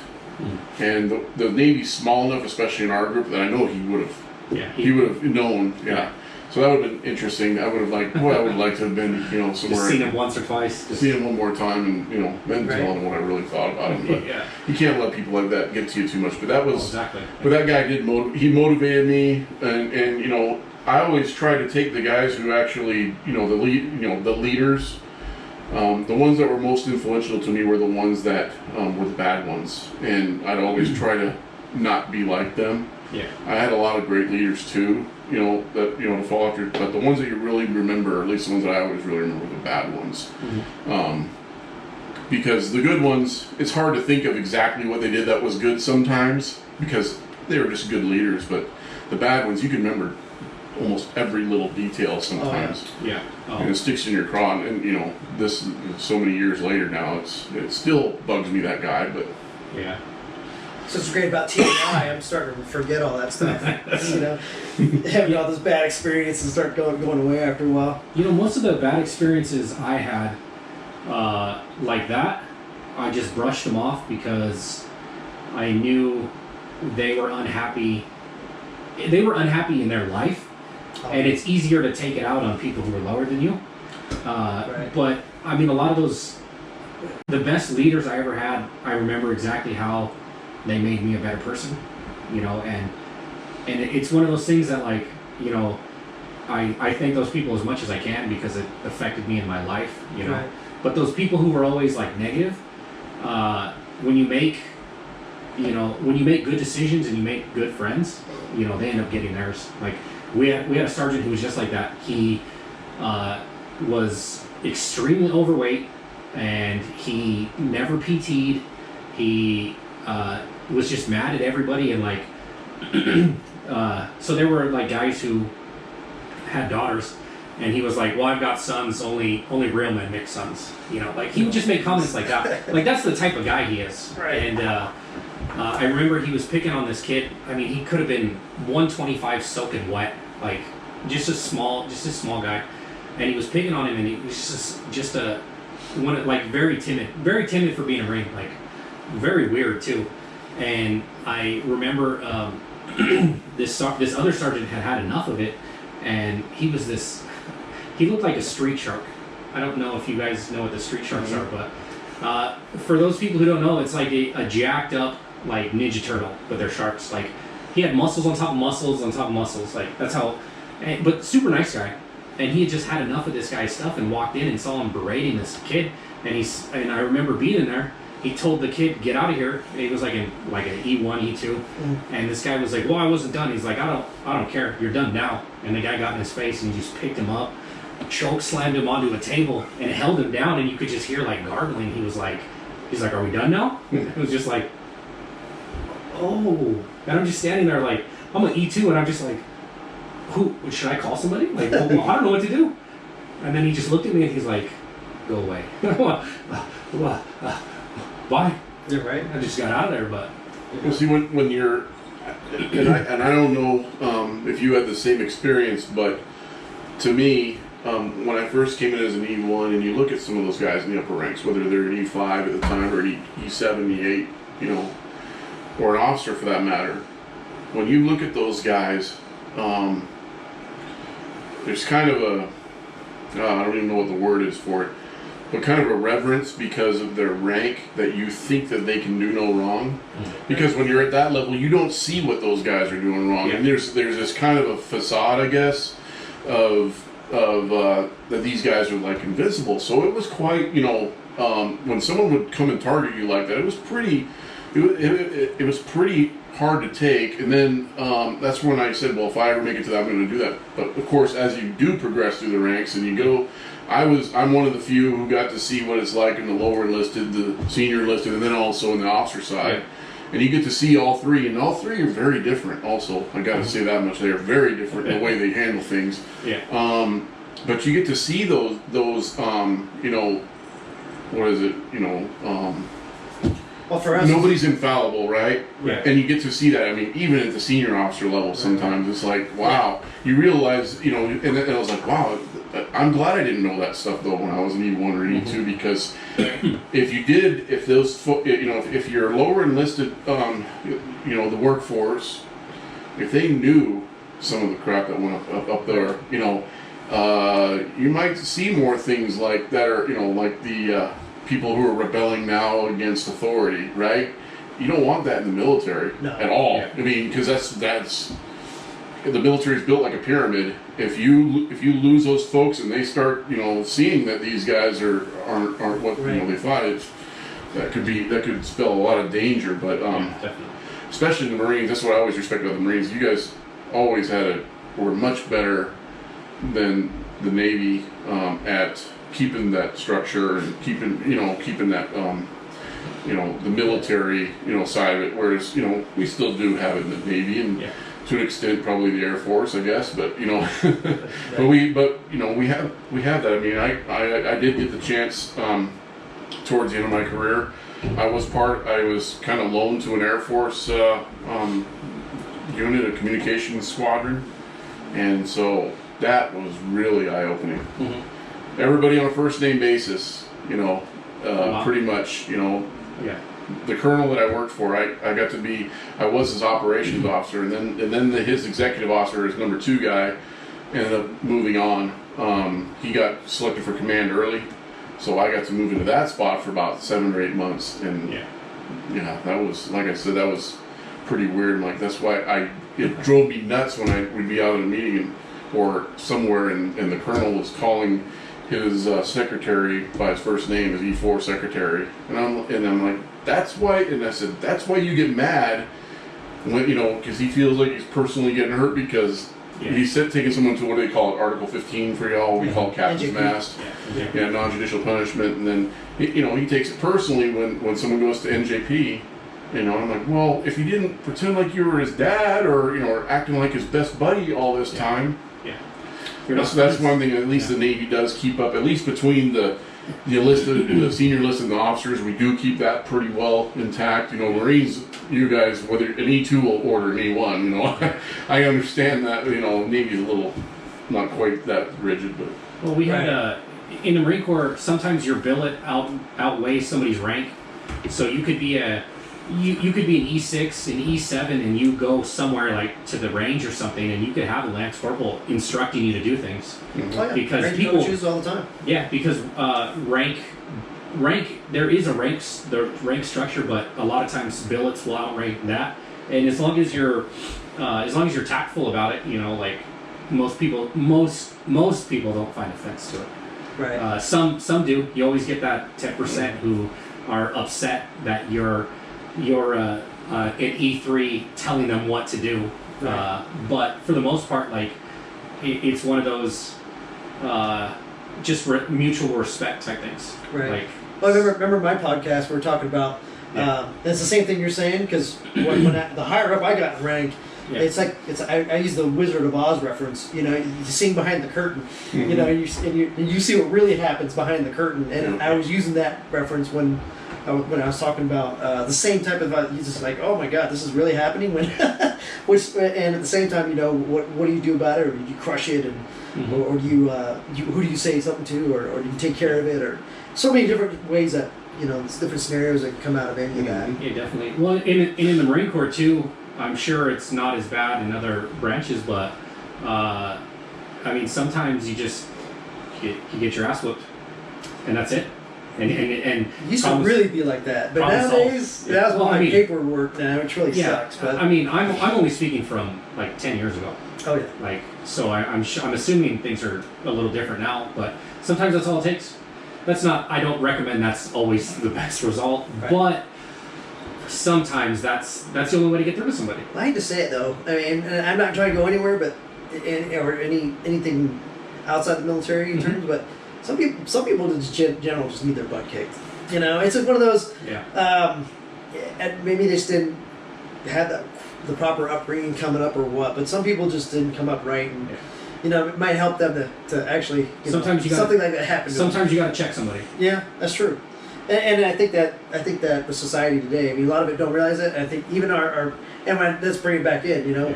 And the Navy's small enough, especially in our group, that I know he would have. Yeah. He would have known. Yeah. So that would have been interesting. I would have liked. Boy, I would like to have been, you know, somewhere. Just seen him once or twice. See him one more time, and, you know, then tell him what I really thought about him. But Yeah. you can't let people like that get to you too much. But that was Exactly. But that guy did. He motivated me, and you know, I always try to take the guys who actually, you know, the leaders. The ones that were most influential to me were the ones that were the bad ones, and I'd always try to not be like them. Yeah. I had a lot of great leaders too, you know, that, you know, to fall after, but the ones that you really remember, or at least the ones that I always really remember, were the bad ones. Because the good ones, it's hard to think of exactly what they did that was good sometimes, because they were just good leaders, but the bad ones, you can remember almost every little detail sometimes. Yeah. And it sticks in your craw, and you know, this so many years later now, it still bugs me, that guy, but Yeah. So it's great about TMI. I'm starting to forget all that stuff. You know, having all those bad experiences start going away after a while. You know, most of the bad experiences I had, like that, I just brushed them off because I knew they were unhappy. They were unhappy in their life, and it's easier to take it out on people who are lower than you. Right. But I mean, a lot of those, the best leaders I ever had, I remember exactly how they made me a better person. You know, and it's one of those things that, like, you know, I thank those people as much as I can because it affected me in my life. You know, Right. but those people who were always like negative, when you make good decisions and you make good friends, you know, they end up getting theirs. Like we had a sergeant who was just like that. He was extremely overweight and he never PT'd. He was just mad at everybody and like so there were like guys who had daughters and he was like, well, I've got sons, only real men make sons. You know, like he would just make comments like that. Like that's the type of guy he is. Right. And I remember he was picking on this kid. I mean, he could have been 125 soaking wet, like just a small guy. And he was picking on him, and he was just a one like very timid for being a Marine, like very weird too. And I remember this other sergeant had enough of it, and he looked like a street shark. I don't know if you guys know what the street sharks are, but for those people who don't know, it's like a jacked up like Ninja Turtle, but they're sharks. Like he had muscles on top of muscles on top of muscles. Like that's how, but super nice guy. And he had just had enough of this guy's stuff and walked in and saw him berating this kid. And I remember being in there. He told the kid, "Get out of here." And he was like an E1, E2, and this guy was like, "Well, I wasn't done." He's like, "I don't care. You're done now." And the guy got in his face and he just picked him up, choke slammed him onto a table, and held him down. And you could just hear like gargling. He's like, "Are we done now?" It was just like, oh. And I'm just standing there like, I'm an E2, and I'm just like, who should I call somebody? Like, well, I don't know what to do. And then he just looked at me and he's like, "Go away." Why? You're right. I just got out of there, but Well, see, when you're, and I don't know if you had the same experience, but to me, when I first came in as an E1, and you look at some of those guys in the upper ranks, whether they're an E5 at the time or an E7, E8, you know, or an officer for that matter, when you look at those guys, there's kind of a, I don't even know what the word is for it, but kind of a reverence because of their rank that you think that they can do no wrong. Because when you're at that level, you don't see what those guys are doing wrong. And there's this kind of a facade, I guess, of that these guys are like invincible. So it was quite, you know, when someone would come and target you like that, it was pretty, it was pretty hard to take. And then that's when I said, well, if I ever make it to that, I'm going to do that. But of course, as you do progress through the ranks and you go, I'm one of the few who got to see what it's like in the lower enlisted, the senior enlisted, and then also in the officer side. And you get to see all three, and all three are very different also. I got to say that much. They are very different in the way they handle things. yeah, But you get to see those you know, what is it, you know, Well, for us, nobody's infallible, right? Yeah. And you get to see that. I mean, even at the senior officer level, sometimes it's like, wow. You realize, you know, and I was like, wow. I'm glad I didn't know that stuff though when I was an E1 or an E2 because if those, you know, if you're lower enlisted, you know, the workforce, if they knew some of the crap that went up there, you know, you might see more things like that are, you know, like the people who are rebelling now against authority, right? You don't want that in the military at all. Yeah. I mean, because that's the military is built like a pyramid. If you lose those folks and they start, you know, seeing that these guys aren't what you know they thought, that could spell a lot of danger. But definitely. especially in the Marines, that's what I always respect about the Marines. You guys always were much better than the Navy at keeping that structure and keeping that you know, the military, you know, side of it. Whereas, you know, we still do have it in the Navy and to an extent probably the Air Force, I guess. But you know, but you know we have that. I mean, I did get the chance towards the end of my career. I was kind of loaned to an Air Force unit, a communications squadron, and so that was really eye-opening. Mm-hmm. Everybody on a first name basis, Wow. pretty much, Yeah. the colonel that I worked for, I was his operations officer, and then his executive officer, his number 2 guy, ended up moving on. He got selected for command early, so I got to move into that spot for about 7 or 8 months, and Yeah. that was, like I said, that was pretty weird. Like, that's why it drove me nuts when we'd be out at a meeting or somewhere, and the colonel was calling his secretary by his first name, his E4 secretary, and I'm like, that's why you get mad when, because he feels like he's personally getting hurt because he's taking someone to, what do they call it, Article 15 for y'all, we call captain's mast, non-judicial punishment, and then he takes it personally when someone goes to NJP. I'm like, well, if you didn't pretend like you were his dad, or acting like his best buddy all this time. That's one thing. At least the Navy does keep up. At least between the enlisted, the senior enlisted, and the officers, we do keep that pretty well intact. Marines, you guys, whether an E2 will order an E1. I understand that. Navy's a little not quite that rigid, but. Well, we had in the Marine Corps. Sometimes your billet outweighs somebody's rank, so you could be you could be an E6, an E7, and you go somewhere like to the range or something, and you could have a lance corporal instructing you to do things. Mm-hmm. Oh, yeah. Because range people coaches all the time. Yeah, because rank there is a rank structure, but a lot of times billets will outrank that. And as long as you're tactful about it, like most people don't find offense to it. Right. Some do. You always get that 10% who are upset that you're an E3 telling them what to do. Right. But for the most part, like it's one of those just mutual respect type things. Right. Like, Well, I remember my podcast. We were talking about. It's the same thing you're saying because when the higher up I got in rank, it's like I use the Wizard of Oz reference. You see behind the curtain. Mm-hmm. You see what really happens behind the curtain. And I was using that reference when I was talking about the same type of. He's just like, oh my God, this is really happening. And at the same time, what do you do about it? Or do you crush it, and or do you who do you say something to, or do you take care of it, or so many different ways that it's different scenarios that come out of any of that. Yeah, definitely. Well, in the Marine Corps too, I'm sure it's not as bad in other branches, but sometimes you get your ass whooped, and that's it. And it used to really be like that, but nowadays that's my paperwork now, which really sucks. But I'm only speaking from like 10 years ago. Oh yeah. Like, so I'm assuming things are a little different now, but sometimes that's all it takes. I don't recommend that's always the best result, right. But sometimes that's the only way to get through to somebody. I hate to say it though. And I'm not trying to go anywhere, but or anything outside the military in terms, but some people just general just need their butt kicked. It's like one of those. Yeah. And maybe they just didn't have the proper upbringing coming up or what, but some people just didn't come up right, and it might help them to actually something like that happen. Sometimes you got to check somebody. Yeah, that's true. And I think that the society today, a lot of it don't realize it. I think even let's bring it back in.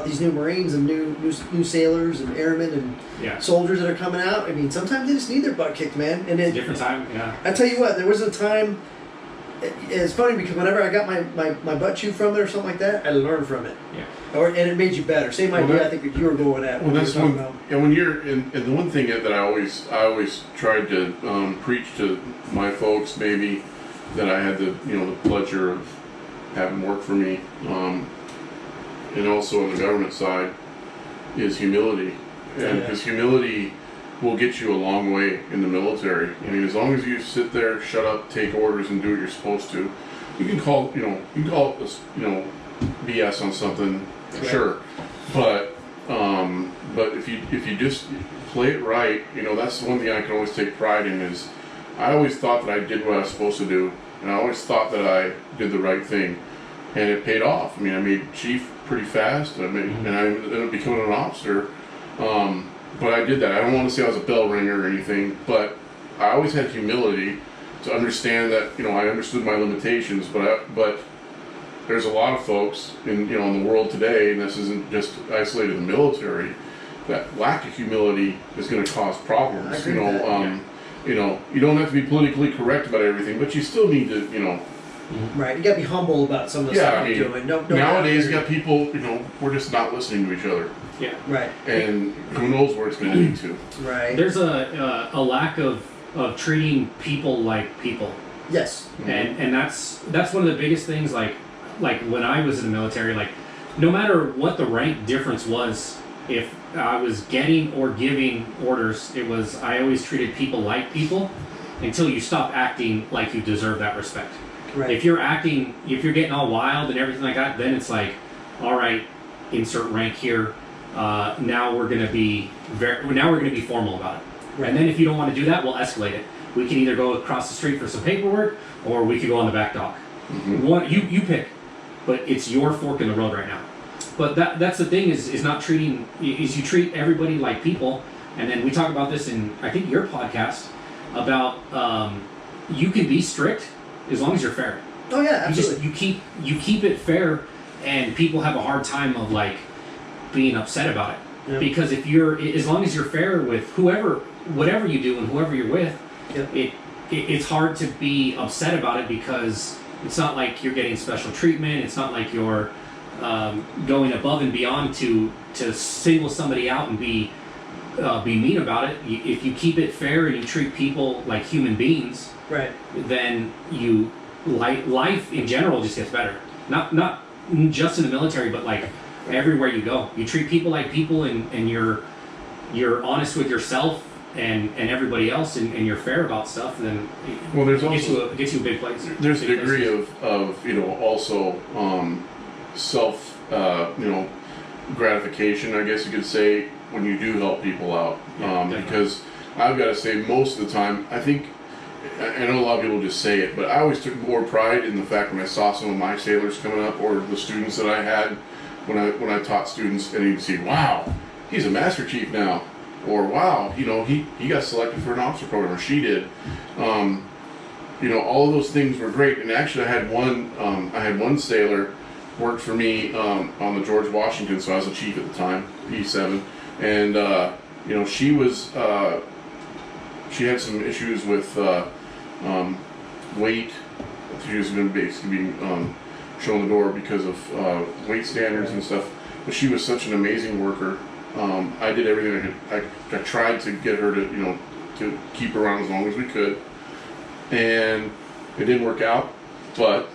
These new Marines and new sailors and airmen and soldiers that are coming out. Sometimes they just need their butt kicked, man. And it's a different time. Yeah. I tell you what, there was a time. It's funny because whenever I got my butt chewed from it or something like that, I learned from it. Yeah. And it made you better. Same idea. I think that you were going at. Well, that's one. And when you're and the one thing that I always tried to preach to my folks, maybe that I had the pleasure of having work for me, and also on the government side, is humility, and because humility will get you a long way in the military. As long as you sit there, shut up, take orders, and do what you're supposed to, you can call BS on something, sure, but if you just play it right, that's the one thing I can always take pride in is I always thought that I did what I was supposed to do, and I always thought that I did the right thing, and it paid off. I made chief pretty fast, and I ended up becoming an officer. But I did that. I don't want to say I was a bell ringer or anything, but I always had humility to understand that, I understood my limitations, but there's a lot of folks in the world today, and this isn't just isolated to the military, that lack of humility is going to cause problems. I agree with that. You don't have to be politically correct about everything, but you still need to, Right. You got to be humble about some of the stuff you're doing. Don't nowadays, you got people, we're just not listening to each other, Yeah. Right. and who knows where it's going to lead to. Right. There's a lack of treating people like people. Yes. And that's one of the biggest things. Like when I was in the military, like no matter what the rank difference was, if I was getting or giving orders, I always treated people like people until you stop acting like you deserve that respect. Right. If you're getting all wild and everything like that, then it's like, all right, insert rank here. Now we're gonna be formal about it. Right. And then if you don't want to do that, we'll escalate it. We can either go across the street for some paperwork, or we could go on the back dock. One, you pick, but it's your fork in the road right now. But that's the thing is not treating, is you treat everybody like people. And then we talk about this in, I think, your podcast about you can be strict as long as you're fair. Oh yeah, absolutely. You keep it fair, and people have a hard time of like being upset about it. Yep. Because as long as you're fair with whatever you do and whoever you're with, Yep. it's hard to be upset about it, because it's not like you're getting special treatment. It's not like you're going above and beyond to single somebody out and be mean about it. If you keep it fair and you treat people like human beings, Right. then life in general just gets better. Not just in the military, but like everywhere you go. You treat people like people, and you're honest with yourself and everybody else, and you're fair about stuff. Then it gets you a big place. There's a degree of also self gratification, I guess you could say, when you do help people out. Because I've got to say, most of the time, I think, I know a lot of people just say it, but I always took more pride in the fact when I saw some of my sailors coming up, or the students that I had when I taught students, and you'd see, wow, he's a Master Chief now, or wow, he got selected for an officer program, or she did. All of those things were great. And actually, I had one sailor worked for me on the George Washington, so I was a chief at the time, P7, and she was she had some issues with weight. She was going to basically be shown the door because of weight standards and stuff. But she was such an amazing worker. I did everything I could. I tried to get her to keep her around as long as we could, and it didn't work out. But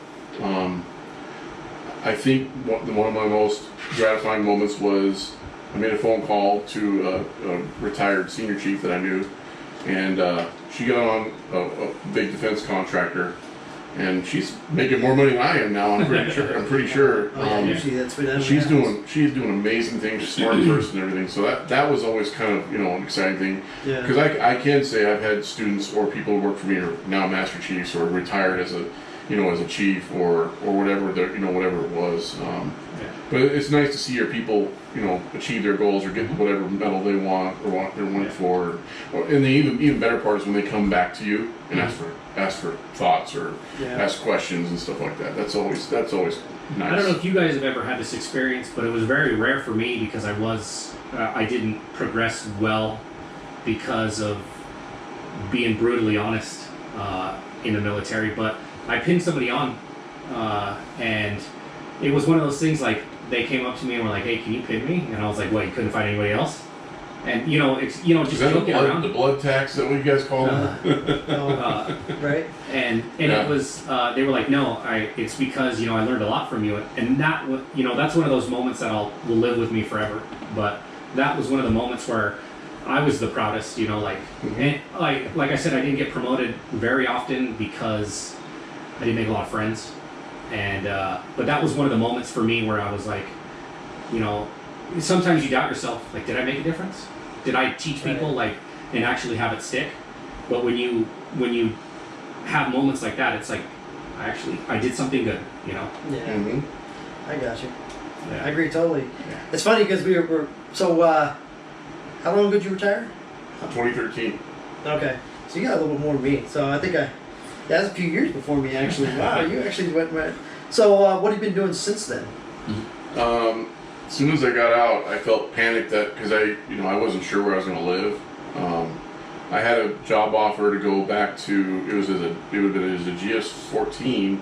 I think one of my most gratifying moments was I made a phone call to a retired senior chief that I knew, and she got on a big defense contractor, and she's making more money than I am now. I'm pretty sure. Usually that's what that She's happens. doing amazing things. She's a smart person and everything. So that was always kind of an exciting thing. Yeah. Because I can say I've had students or people who work for me are now Master Chiefs or retired as a chief or whatever whatever it was. But it's nice to see your people achieve their goals or get whatever medal they want or want for. And the even better part is when they come back to you and ask for thoughts or ask questions and stuff like that. That's always nice. I don't know if you guys have ever had this experience, but it was very rare for me because I didn't progress well because of being brutally honest in the military. But I pinned somebody on, and it was one of those things like they came up to me and were like, "Hey, can you pin me?" And I was like, "What? You couldn't find anybody else?" And just is that joking around. the blood tax that you guys call them? Right. And it was they were like, "No, it's because I learned a lot from you," and that that's one of those moments that will live with me forever. But that was one of the moments where I was the proudest, and like I said, I didn't get promoted very often because I didn't make a lot of friends, and but that was one of the moments for me where I was like, sometimes you doubt yourself, like, did I make a difference? Did I teach people and actually have it stick? But when you have moments like that, it's like I did something good, Yeah. Mm-hmm. I got you. Yeah. I agree totally. Yeah. It's funny because we were so. How long ago did you retire? 2013. Okay, so you got a little bit more than me. So I think That was a few years before me, actually. Wow, you actually went right. So, what have you been doing since then? As soon as I got out, I felt panicked that because I wasn't sure where I was going to live. I had a job offer to go back to it would have been as a GS-14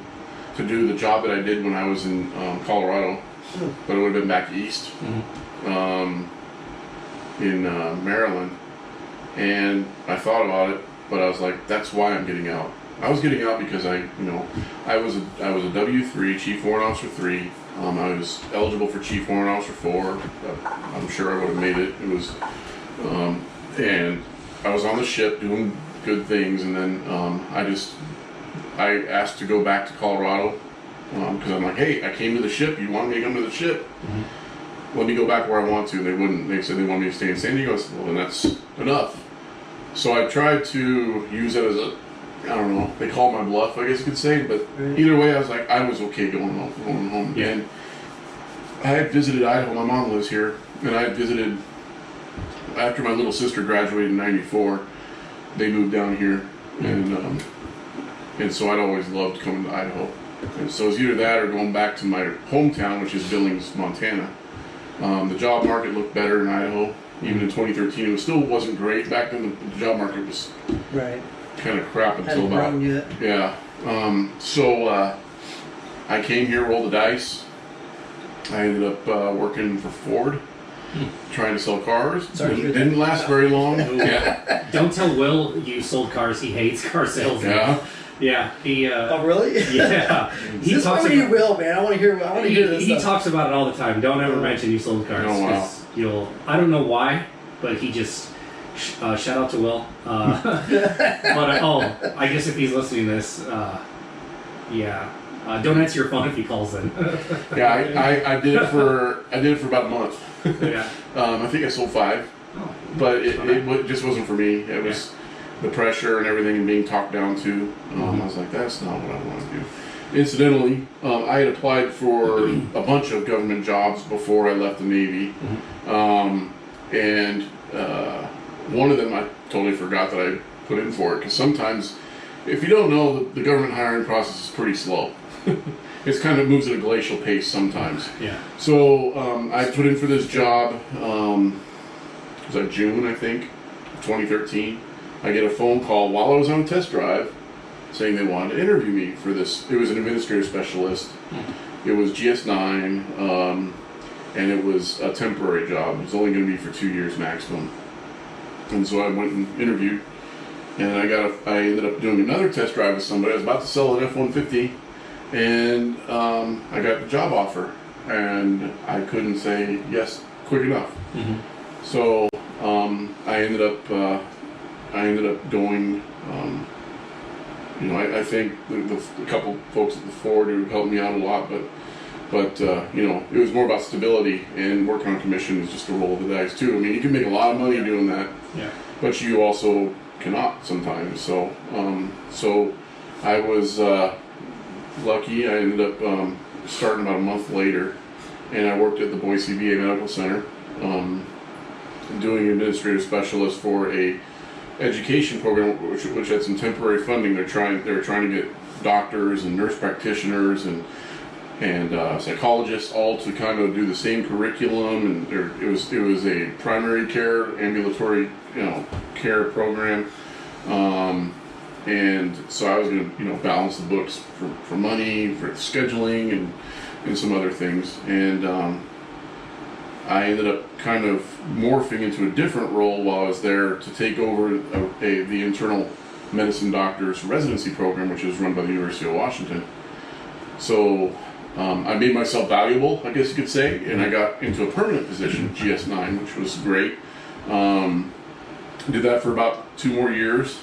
to do the job that I did when I was in Colorado, but it would have been back east in Maryland. And I thought about it, but I was like, that's why I'm getting out. I was getting out because I was a W-3, Chief Warrant Officer 3. I was eligible for Chief Warrant Officer 4. I'm sure I would have made it. It was, and I was on the ship doing good things, and then I asked to go back to Colorado because I'm like, hey, I came to the ship. You want me to come to the ship? Let me go back where I want to. And they wouldn't. They said they want me to stay in San Diego. I said, well, then that's enough. So I tried to use it as I don't know, they call my bluff, I guess you could say, but either way, I was okay going home. Yeah. And I had visited Idaho, my mom lives here, and I had visited, after my little sister graduated in '94, they moved down here, and so I'd always loved coming to Idaho. And so it was either that or going back to my hometown, which is Billings, Montana. The job market looked better in Idaho, even in 2013. It still wasn't great. Back then, the job market was Right. kind of crap until Hadn't about grown yet. yeah. So I came here, rolled the dice. I ended up working for Ford, trying to sell cars. Sorry to hear that. Didn't last very long. Yeah. Don't tell Will you sold cars. He hates car sales. Yeah. Yeah. He. Oh, really? Yeah. He This talks one you about. will, man. I want to hear. I want to hear this He stuff. talks about it all the time. Don't ever mention you sold cars. Oh, wow. 'Cause you'll. I don't know why, but he just. Shout out to Will. But I guess if he's listening to this, yeah. Don't answer your phone if he calls in. Yeah. I did it for about a month. Yeah. I think I sold 5, Oh. but it just wasn't for me. It was the pressure and everything and being talked down to. I was like, that's not what I want to do. Incidentally, I had applied for a bunch of government jobs before I left the Navy, and one of them I totally forgot that I put in for it, because sometimes, if you don't know, the government hiring process is pretty slow. It kind of moves at a glacial pace sometimes. Yeah. So I put in for this job, it was like June, I think, of 2013. I get a phone call while I was on a test drive saying they wanted to interview me for this. It was an administrative specialist. It was GS9, and it was a temporary job. It was only going to be for 2 years maximum. And so I went and interviewed, and I ended up doing another test drive with somebody. I was about to sell an F-150, and I got the job offer, and I couldn't say yes quick enough. So I ended up going. I think the couple folks at the Ford who helped me out a lot, but it was more about stability, and working on commission is just a roll of the dice too. I mean, you can make a lot of money doing that, Yeah. but you also cannot sometimes. So I was lucky. I ended up starting about a month later, and I worked at the Boise VA Medical Center, doing administrative specialist for a education program, which had some temporary funding. They were trying to get doctors and nurse practitioners and psychologists all to kind of do the same curriculum, and it was a primary care, ambulatory care program, and so I was going to balance the books for money, for scheduling, and some other things, and I ended up kind of morphing into a different role while I was there to take over the internal medicine doctor's residency program, which is run by the University of Washington. So I made myself valuable, I guess you could say, and I got into a permanent position, GS9, which was great. Did that for about 2 more years,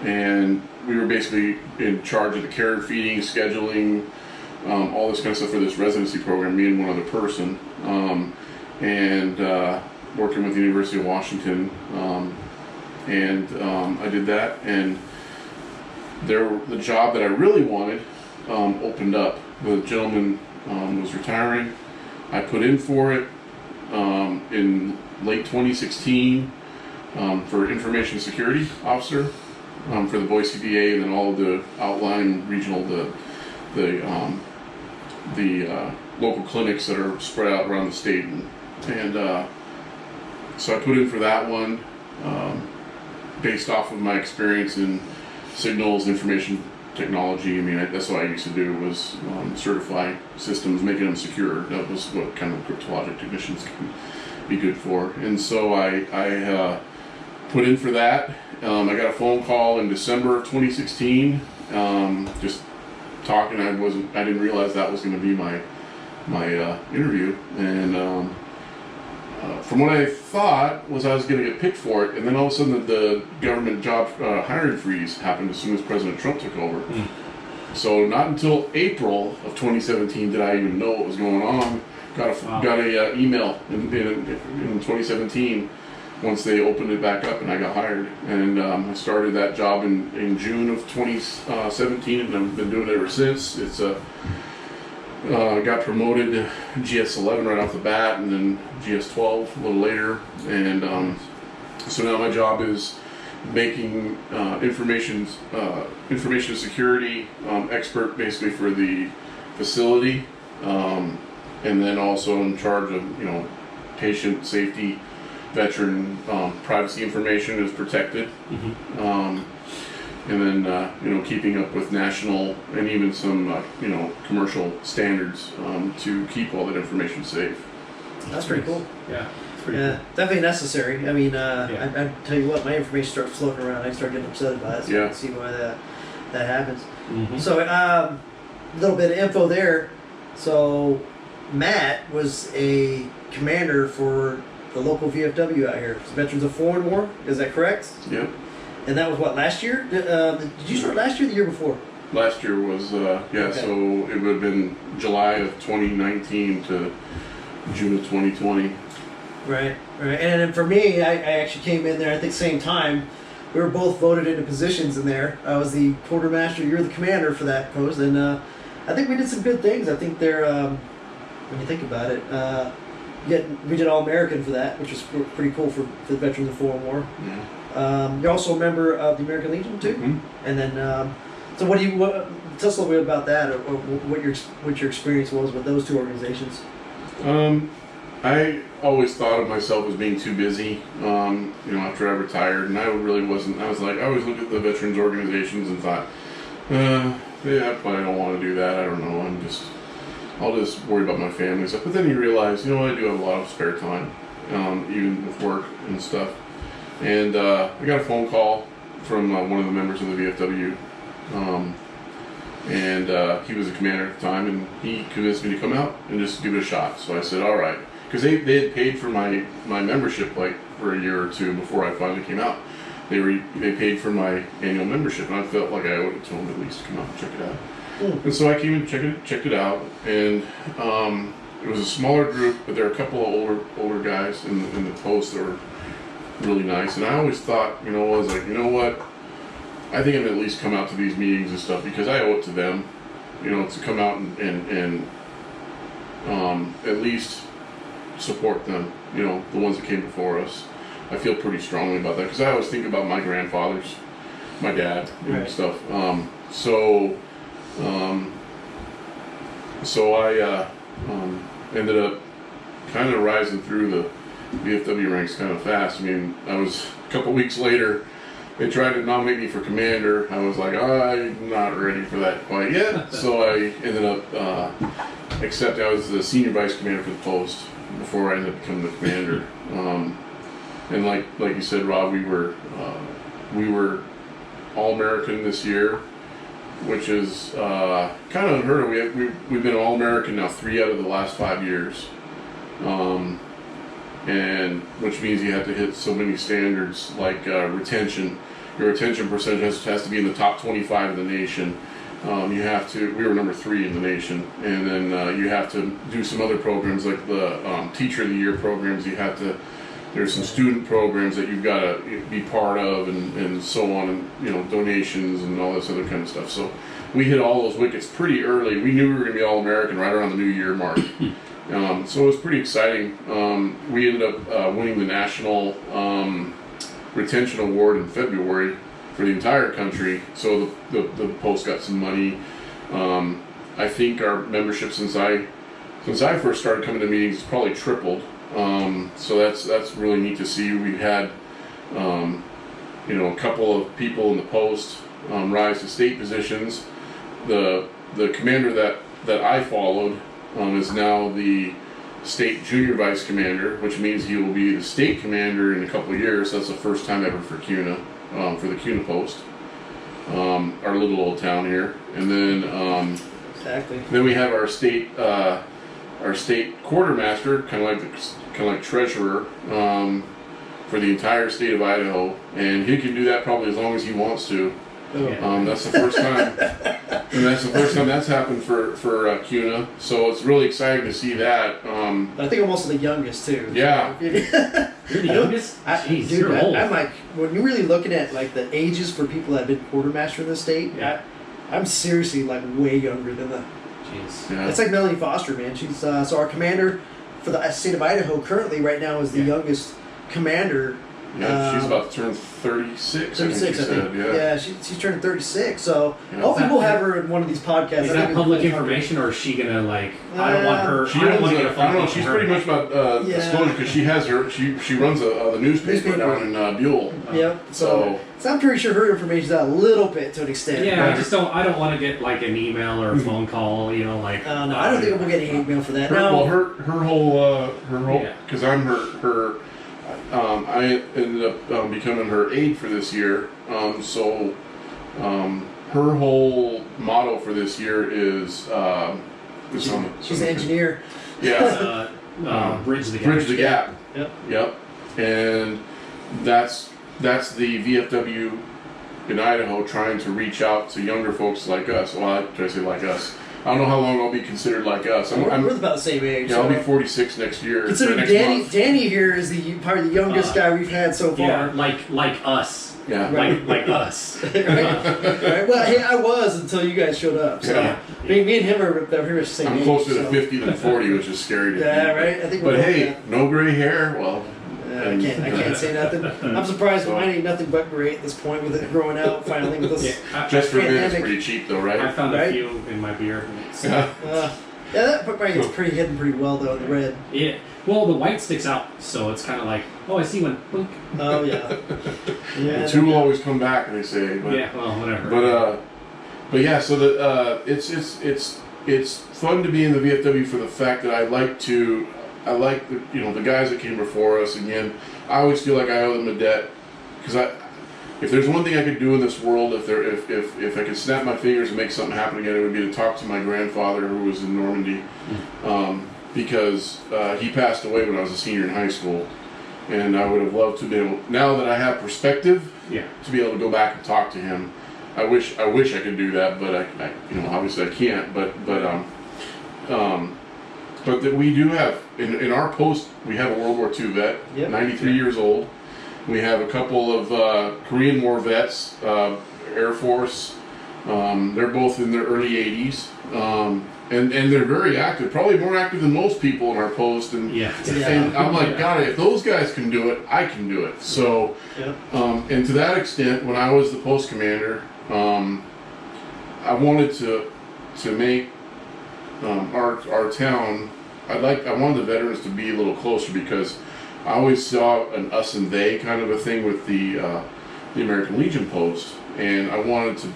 and we were basically in charge of the care and feeding, scheduling, all this kind of stuff for this residency program, me and one other person, and working with the University of Washington, and I did that, and the job that I really wanted opened up. The gentleman was retiring. I put in for it in late 2016 for information security officer, for the Boise VA, and then all of the outlying regional, the local clinics that are spread out around the state, and so I put in for that one, based off of my experience in signals, information technology. I mean, that's what I used to do, was certify systems, making them secure. That was what kind of cryptologic technicians can be good for. And so I put in for that. I got a phone call in December of 2016, just talking. I didn't realize that was going to be my interview, and from what I thought was I was going to get picked for it, and then all of a sudden the government job hiring freeze happened as soon as President Trump took over. So not until April of 2017 did I even know what was going on. Got a email in 2017 once they opened it back up, and I got hired, and I started that job in June of 2017, and I've been doing it ever since. It's got promoted to GS11 right off the bat, and then GS12 a little later, and so now my job is making information security expert, basically, for the facility, and then also in charge of patient safety, veteran privacy information is protected. And then keeping up with national and even some commercial standards to keep all that information safe. That's pretty cool. Yeah, it's pretty Yeah, definitely necessary. I mean, I tell you what, my information starts floating around. I start getting upset about it. So I can see why that happens. cool. So a little bit of info there. So Matt was a commander for the local VFW out here, Veterans of Foreign War. Is that correct? Yep. And that was what, last year? Did you start last year or the year before? Last year was Okay. So it would have been July of 2019 to June of 2020. Right. And then for me, I actually came in there, I think, same time. We were both voted into positions in there. I was the quartermaster, you're the commander for that post, and I think we did some good things. I think they're, when you think about it, we did All-American for that, which was pretty cool for the Veterans of Foreign War. Yeah. You're also a member of the American Legion too, and then so tell us a little bit about that, or what your experience was with those two organizations. I always thought of myself as being too busy, after I retired, and I really wasn't. I was like, I always looked at the veterans organizations and thought, I probably don't want to do that. I don't know. I'll just worry about my family and stuff. But then you realize, I do have a lot of spare time, even with work and stuff. And I got a phone call from one of the members of the VFW, and he was a commander at the time, and he convinced me to come out and just give it a shot. So I said, all right, because they had paid for my membership for a year or two before I finally came out. They paid for my annual membership, and I felt like I owed it to them at least to come out and check it out. And so I came and checked it out, and it was a smaller group, but there were a couple of older guys in the post that were really nice. And I always thought, I was like, what? I think I'm gonna at least come out to these meetings and stuff because I owe it to them, to come out and at least support them, the ones that came before us. I feel pretty strongly about that because I always think about my grandfathers, my dad, and stuff. So I ended up kind of rising through the VFW ranks kind of fast. I mean, I was a couple weeks later, they tried to nominate me for commander. I was like, I'm not ready for that quite yet. So I ended up accepting. I was the senior vice commander for the post before I ended up becoming the commander. And like you said, Rob, we were All-American this year, which is kind of unheard of. We've been All-American now 3 out of the last 5 years. And which means you have to hit so many standards like retention. Your retention percentage has to be in the top 25 of the nation. We were number 3 in the nation, and then you have to do some other programs like the Teacher of the Year programs. There's some student programs that you've got to be part of, and so on, and donations and all this other kind of stuff. So we hit all those wickets pretty early. We knew we were going to be All-American right around the New Year mark. So it was pretty exciting. We ended up winning the National Retention Award in February for the entire country. So the post got some money. I think our membership since I first started coming to meetings has probably tripled. So that's really neat to see. We had a couple of people in the post rise to state positions. The commander that I followed is now the state junior vice commander, which means he will be the state commander in a couple of years. That's the first time ever for CUNA, for the CUNA post, our little old town here. And then Exactly. then we have our state quartermaster, kind of like treasurer, for the entire state of Idaho, and he can do that probably as long as he wants to. Oh. That's the first time, and that's the first time that's happened for CUNA. So it's really exciting to see that. I think I'm also the youngest too. Yeah. You're the youngest? Jeez, Dude, you're old. I'm like, when you're really looking at like the ages for people that have been quartermaster in the state, Yeah. I'm seriously like way younger than them. Jeez. Yeah. It's like Melanie Foster, man. She's so our commander for the state of Idaho currently right now is the youngest commander. Yeah, she's about to turn 36. 36, I think. Yeah. She's turning 36. So Yeah. hopefully we'll have her in one of these podcasts. Is I that think public it'll be information, or is she gonna like? I don't want her. She I don't runs want to get a I phone don't know. call She's from pretty her. much about Yeah. disclosure because she has her. She runs the newspaper down in Buell. Yep. So I'm pretty sure her information's out a little bit to an extent. Yeah, I don't want to get like an email or a phone call. You know, like. No, I don't think we'll get any email for that. Well, No. her whole Yeah. because I'm her. I ended up becoming her aide for this year. Her whole motto for this year is She's an engineer. Yeah, Bridge the gap. bridge the gap. Yep. Yep, and that's the VFW in Idaho trying to reach out to younger folks like us. Well, I try to say like us. I don't know how long I'll be considered like us. We're about the same age. I'll be 46 next year. Considering next Danny, month. Danny here is probably the youngest guy we've had so far. Yeah, like us. Yeah. Like us. right? Right? Well, hey, I was until you guys showed up. So Yeah. me and him are pretty much the same I'm age. closer to so. 50 than 40, which is scary to Yeah, me. right. I think. we're But both hey, that. no gray hair. Well, I can't say nothing. I'm surprised mine ain't nothing but gray at this point with it growing out finally with this. Yeah, just for men, it's Pandemic. pretty cheap though, I right? found a Right? few in my beard. Yeah. Yeah, that probably gets pretty hidden pretty well though in the red. Yeah. Well, the white sticks out, so it's kind of like, oh, I see one. Boink. Oh yeah. Yeah. The two will always come back, they say. But, Yeah. Well, whatever. but yeah. So it's fun to be in the VFW for the fact that I like the guys that came before us. Again, I always feel like I owe them a debt because if there's one thing I could do in this world, if I could snap my fingers and make something happen again, it would be to talk to my grandfather who was in Normandy, because he passed away when I was a senior in high school, and I would have loved to be able, now that I have perspective, Yeah. to be able to go back and talk to him. I wish I could do that, but I obviously I can't. But that we do have in our post, we have a World War II vet, Yep. 93 years old. We have a couple of Korean War vets, Air Force. They're both in their early 80s, and they're very active, probably more active than most people in our post. And Yeah. and I'm like, God, if those guys can do it, I can do it. So, and to that extent, when I was the post commander, I wanted to make our town. I wanted the veterans to be a little closer because I always saw an us and they kind of a thing with the American Legion post, and I wanted to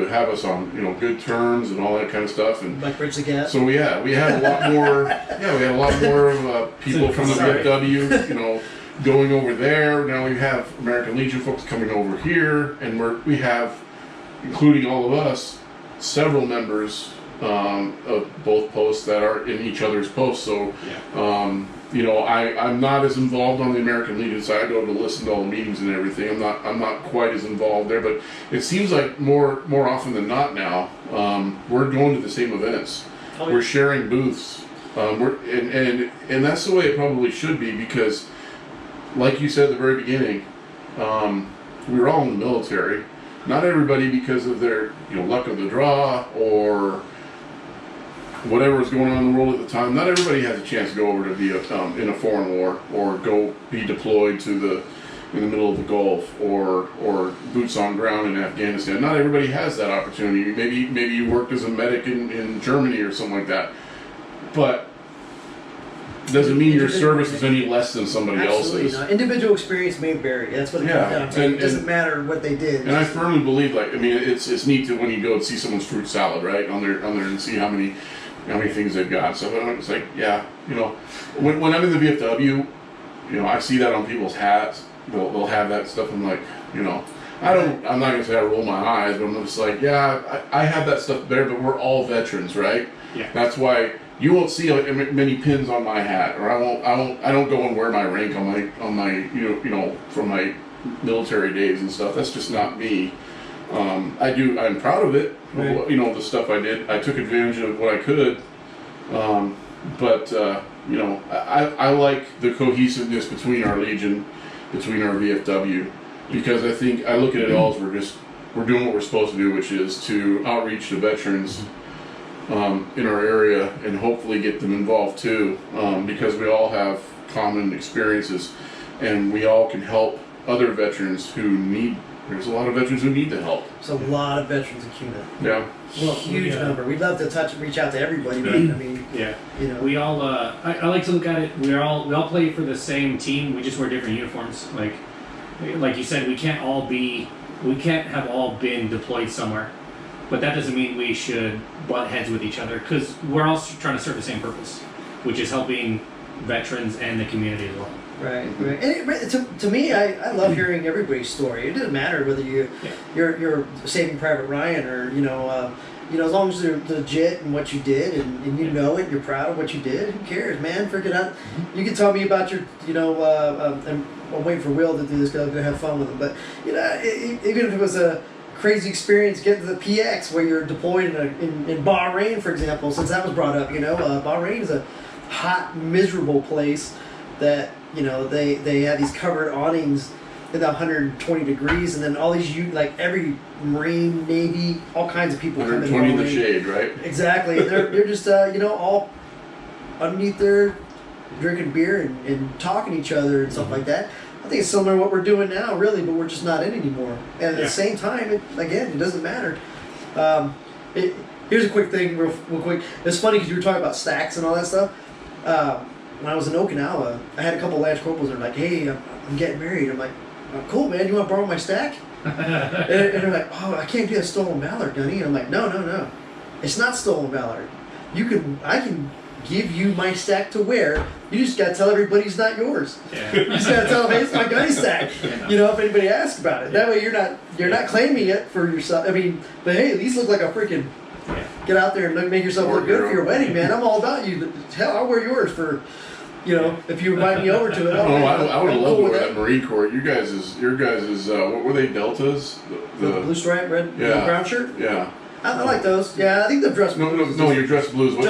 have us on good terms and all that kind of stuff. And Like Bridge the Gap. so we had a lot more. Yeah, we had a lot more people from the Sorry. VFW, going over there. Now we have American Legion folks coming over here, and we have, including all of us, several members of both posts that are in each other's posts. So, I'm not as involved on the American Legion side. I go to listen to all the meetings and everything. I'm not quite as involved there, but it seems like more often than not now, we're going to the same events. Oh, yeah. We're sharing booths. And that's the way it probably should be because, like you said at the very beginning, we were all in the military. Not everybody, because of their luck of the draw or whatever was going on in the world at the time, not everybody has a chance to go over to be in a foreign war or go be deployed to in the middle of the Gulf or boots on ground in Afghanistan. Not everybody has that opportunity. Maybe you worked as a medic in Germany or something like that, but doesn't mean your service is any less than somebody Absolutely else's. not. Individual experience may vary. That's what it Yeah, comes down to. and- It doesn't matter what they did. And I firmly believe, like, I mean, it's neat to when you go and see someone's fruit salad, right, on there and see how many things they've got. So it's like, yeah, you know, when I'm in the VFW, you know, I see that on people's hats. They'll have that stuff. I'm like, you know, I'm not gonna say I roll my eyes, but I'm just like, yeah, I have that stuff there, but we're all veterans, right? Yeah. That's why you won't see like many pins on my hat, or I don't go and wear my rank on my you know from my military days and stuff. That's just not me. I'm proud of it. Right. You know, the stuff I did. I took advantage of what I could. But you know, I like the cohesiveness between our Legion, between our VFW, because I think I look at it all as we're doing what we're supposed to do, which is to outreach to veterans in our area and hopefully get them involved too, because we all have common experiences and we all can help other veterans who need. There's a lot of veterans who need the help. There's a lot of veterans in CUNA. Yeah. Well, huge number. We'd love to reach out to everybody, but I mean, Yeah. you know, We all, I like to look at it. We all play for the same team. We just wear different uniforms. Like you said, we can't have all been deployed somewhere, but that doesn't mean we should butt heads with each other because we're all trying to serve the same purpose, which is helping veterans and the community as well. right. And to me, I love hearing everybody's story. It doesn't matter whether you're Saving Private Ryan or as long as you're legit in what you did and you know it, you're proud of what you did. Who cares, man? Freaking out. You can tell me about your, and I'm waiting for Will to do this because I'm gonna have fun with him. But even if it was a crazy experience getting to the PX where you're deployed in Bahrain, for example, since that was brought up, Bahrain is a hot, miserable place that they have these covered awnings in the 120 degrees, and then all these every Marine, Navy, all kinds of people come in. 120 in the shade, right? Exactly. They're just all underneath there drinking beer and talking to each other and stuff like that. I think it's similar to what we're doing now, really, but we're just not in anymore. And at the same time, it doesn't matter. Here's a quick thing, real quick. It's funny because you were talking about stacks and all that stuff. When I was in Okinawa, I had a couple of Lance Corporals that were like, "Hey, I'm getting married." I'm like, "Oh, cool, man. You want to borrow my stack?" and they're like, "Oh, I can't do that stolen valor, Gunny." And I'm like, "No. It's not stolen valor. I can give you my stack to wear. You just gotta tell everybody it's not yours. Yeah. You just gotta tell them, hey, it's my Gunny stack. If anybody asks about it. That way you're not claiming it for yourself. I mean, but hey, at least look like a freaking get out there and make yourself look good for your wedding, man. I'm all about you. Hell, I'll wear yours for, if you invite me over to it. I would love to wear that Marine Corps. Your guys' what were they, Deltas? The blue stripe, red, brown shirt? Yeah. I like those. Yeah, I think the dress blues. No, your dress blues. What do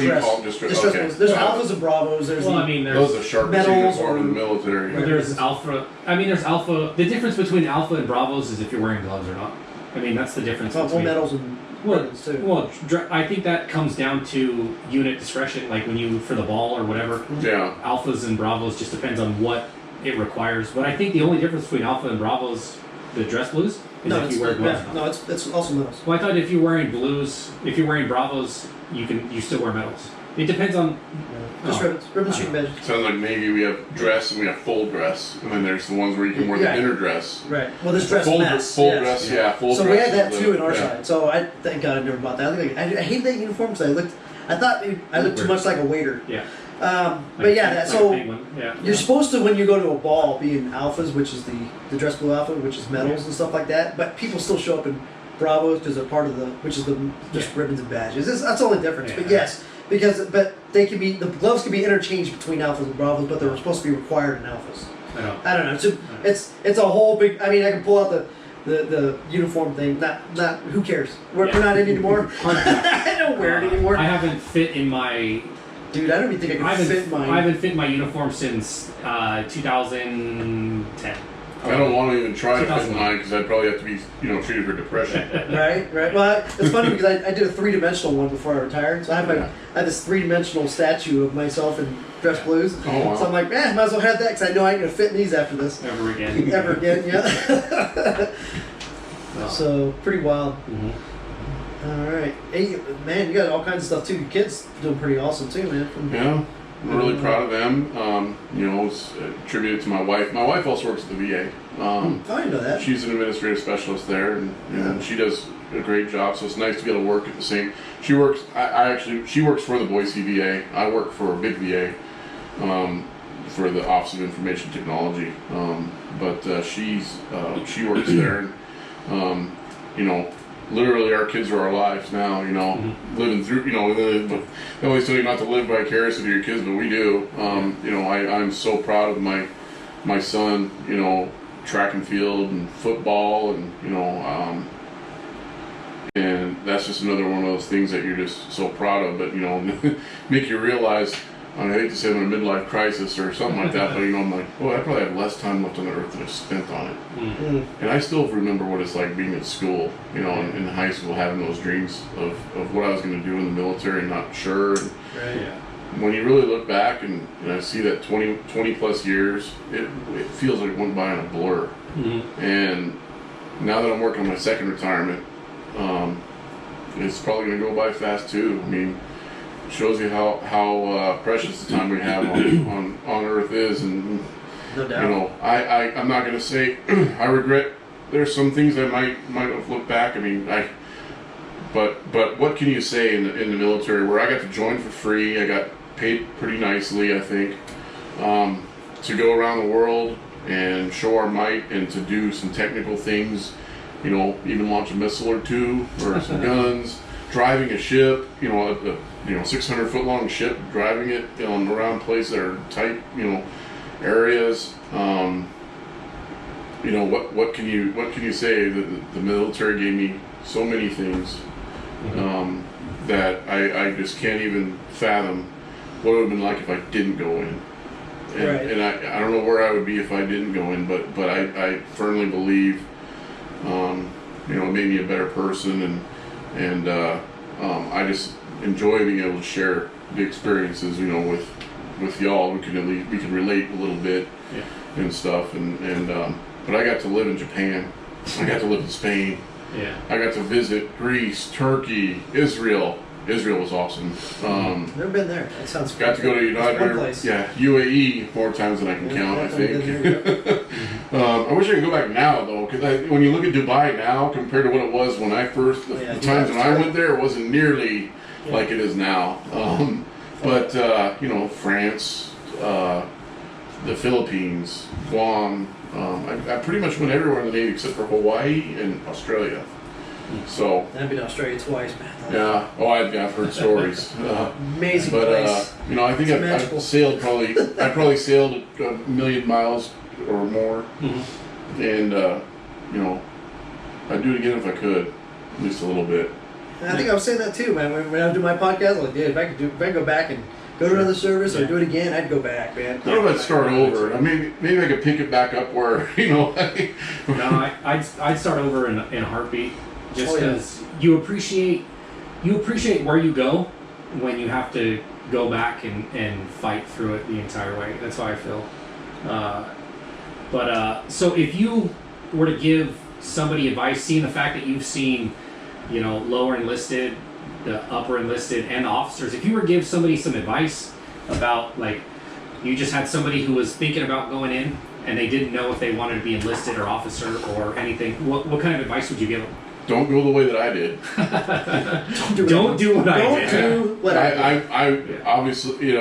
you dress. call them? Just dress. Dress Okay. blues. There's alphas and bravos. There's those are sharp medals uniform in the military. There's alpha. There's alpha. The difference between alpha and bravos is if you're wearing gloves or not. That's the difference. between medals and ribbons too. Well, I think that comes down to unit discretion, like when you for the ball or whatever. Yeah. Alphas and bravos just depends on what it requires. But I think the only difference between alpha and bravos, the dress blues, is if you wear gloves. or not. No, it's also medals. Well, I thought if you're wearing blues, if you're wearing bravos, you still wear medals. It depends on. Just ribbons, shooting badges. Sounds like Navy we have dress and we have full dress, and then there's the ones where you can wear the inner dress. Right. Well, there's dress Full mess. full yes. dress, full so dress. we had that too in our yeah. side. So I thank God I never bought that. I hate that uniform because I thought I looked too much like a waiter. Yeah. But yeah, You're supposed to, when you go to a ball, be in alphas, which is the dress blue alpha, which is medals and stuff like that. But people still show up in bravos because they're part of which is just ribbons and badges. That's the only difference. Yeah. But yes, but they can be, the gloves can be interchanged between alphas and bravos, but they're supposed to be required in alphas. I don't know. So it's a whole big. I mean, I can pull out the uniform thing. Not who cares? We're not in anymore. I don't wear it anymore. I haven't fit in my. Dude, I don't even think I can fit mine. I haven't fit my uniform since 2010. I don't want to even try to fit 2001. mine because I'd probably have to be, treated for depression. Right. Well, it's funny because I did a 3-dimensional one before I retired. So I have Yeah. I have this 3-dimensional statue of myself in dress blues. Oh, wow. So I'm like, man, might as well have that because I know I ain't gonna fit in these after this Ever again. ever again. Yeah. Well, So pretty wild. mhm. All right. Hey, man, you got all kinds of stuff too. Your kids doing pretty awesome too, man. Yeah, I'm really proud of them. It's attributed to my wife. My wife also works at the VA. Oh, I didn't know that. She's an administrative specialist there, and she does a great job. So it's nice to be able to work at the same. She works. She works for the Boise VA. I work for a big VA, for the Office of Information Technology. But she works there. And, literally our kids are our lives now. Living through. They always tell you not to live vicariously to your kids, but we do. I'm so proud of my son. Track and field and football, and and that's just another one of those things that you're just so proud of. But make you realize. I hate to say I'm in a midlife crisis or something like that, but I'm like, boy, I probably have less time left on the earth than I've spent on it. Mm. And I still remember what it's like being at school, in high school, having those dreams of what I was going to do in the military, not sure. Right. Yeah. When you really look back and I see that 20 plus years, it feels like it went by in a blur. Mhm. And now that I'm working on my second retirement, it's probably going to go by fast too. I mean, shows you how precious the time we have on Earth is, and No doubt. I'm not going to say I regret. There's some things I might have looked back. I mean, but what can you say in the military where I got to join for free? I got paid pretty nicely, I think, to go around the world and show our might and to do some technical things. Even launch a missile or two or some guns, driving a ship. A 600 foot long ship, driving it around places that are tight, areas. What can you say? The military gave me so many things that I just can't even fathom what it would have been like if I didn't go in. And, Right. and I don't know where I would be if I didn't go in, but I firmly believe it made me a better person, and I just enjoy being able to share the experiences with y'all. We can relate a little bit and stuff, and but I got to live in Japan, I got to live in Spain, Yeah. I got to visit Greece, Turkey, Israel. Israel was awesome. Never been there. That sounds. Got to go to That's one place. UAE more times than I can count. I think. I wish I could go back now though, because when you look at Dubai now compared to what it was when I first, the times when I went there, it wasn't nearly like it is now. But France, the Philippines, Guam. I pretty much went everywhere in the Navy except for Hawaii and Australia. So. I've been to Australia twice, man. Yeah. Oh, I've heard stories. Amazing But place. I think It's I've magical. sailed I probably sailed a million miles or more, and I'd do it again if I could, at least a little bit. And I think I was saying that too, man. When I do my podcast, I'm like, dude, if I could go back and go to another service or do it again, I'd go back, man. I don't know if I'd start over. Maybe I could pick it back up where No, I'd start over in a heartbeat, just Oh, yeah. because you appreciate where you go when you have to go back and fight through it the entire way. That's how I feel. So if you were to give somebody advice, seeing the fact that you've seen, lower enlisted, the upper enlisted, and the officers, if you were to give somebody some advice about, like, you just had somebody who was thinking about going in and they didn't know if they wanted to be enlisted or officer or anything, what kind of advice would you give them? don't go the way that I did. Don't do what I did. Don't do what I did. I obviously,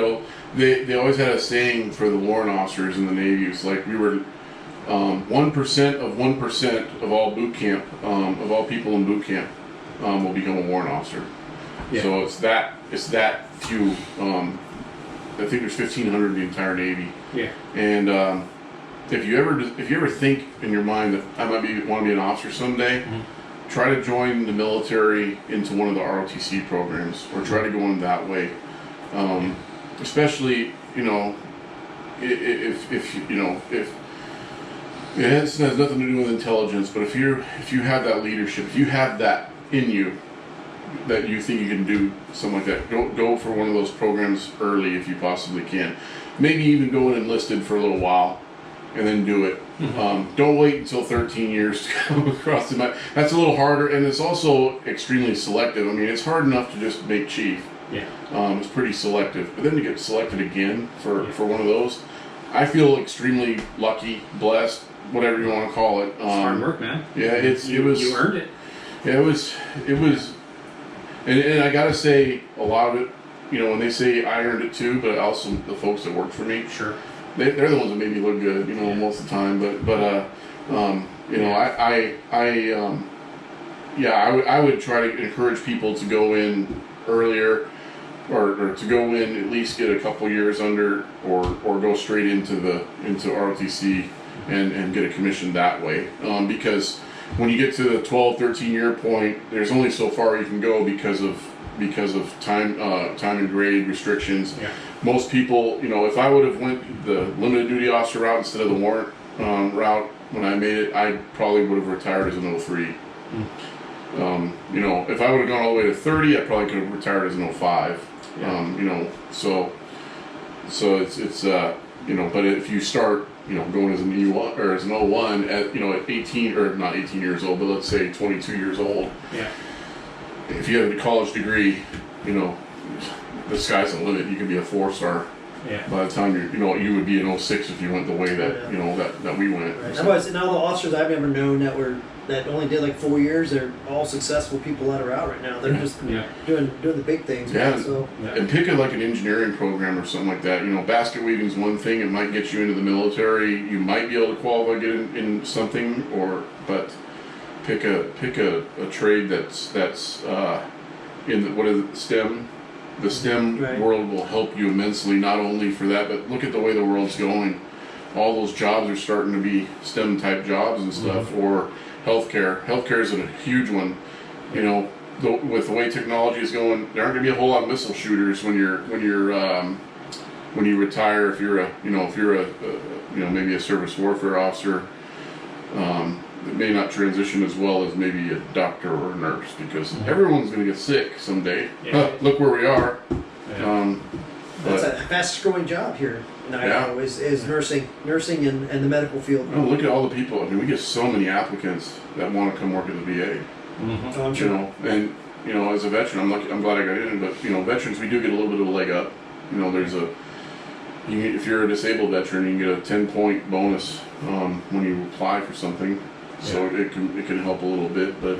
they always had a saying for the warrant officers in the Navy. It's like we were 1% of 1% of all boot camp, of all people in boot camp, will become a warrant officer. Yeah. So it's that few. I think there's 1,500 in the entire Navy. Yeah. And if you ever think in your mind that I might want to be an officer someday, try to join the military into one of the ROTC programs, or try to go in that way. Especially, if Yeah, it has nothing to do with intelligence, but if you have that leadership, if you have that in you, that you think you can do something like that, go for one of those programs early if you possibly can. Maybe even go in enlisted for a little while, and then do it. Don't wait until 13 years to come across the map. That's a little harder, and it's also extremely selective. I mean, it's hard enough to just make chief. Yeah. It's pretty selective, but then to get selected again for one of those, I feel extremely lucky, blessed, whatever you want to call it. It's hard work, man. Yeah, it was. You earned it. Yeah, it was, and I gotta say, a lot of it, you know, when they say I earned it too, but also the folks that worked for me, Sure. they're the ones that made me look good, you know, most of the time. But you know, I would try to encourage people to go in earlier, or to go in at least get a couple years under, or go straight into ROTC and get a commission that way, because when you get to the 12, 13 year point, there's only so far you can go because of time and grade restrictions. Yeah. Most people, you know, if I would have went the limited duty officer route instead of the warrant route when I made it, I probably would have retired as an 03. You know, if I would have gone all the way to 30, I probably could have retired as an 05. Yeah. You know, so it's you know, but if you start, you know, going as an E1 or as an 01 at, you know, at 18, or not 18 years old, but let's say 22 years old. Yeah. If you have a college degree, you know, the sky's the limit. You can be a 4-star. Yeah. By the time you would be an 06 if you went the way that, you know, that we went. Right. So, And all the officers I've ever known that only did like 4 years, they're all successful people that are out right now. They're just Yeah. doing the big things. Yeah. Man. So Yeah. and pick like an engineering program or something like that. You know, basket weaving is one thing. It might get you into the military. You might be able to qualify, get in something, but pick a trade that's in the, what is it, STEM. The STEM Right. world will help you immensely, not only for that, but look at the way the world's going. All those jobs are starting to be STEM type jobs and stuff, or healthcare. Healthcare is a huge one. You know, with the way technology is going, there aren't going to be a whole lot of missile shooters when you retire. If you're maybe a service warfare officer, it may not transition as well as maybe a doctor or a nurse, because everyone's going to get sick someday. Yeah. Look where we are. Yeah. that's But the fastest growing job here in Idaho is nursing and the medical field. you know, look at all the people. I mean, we get so many applicants that want to come work at the VA. Mhm. Oh, I'm You sure. know, and you know, as a veteran, I'm glad I got in. But you know, veterans, we do get a little bit of a leg up. You know, if you're a disabled veteran, you can get a 10-point bonus when you apply for something. So it can help a little bit, but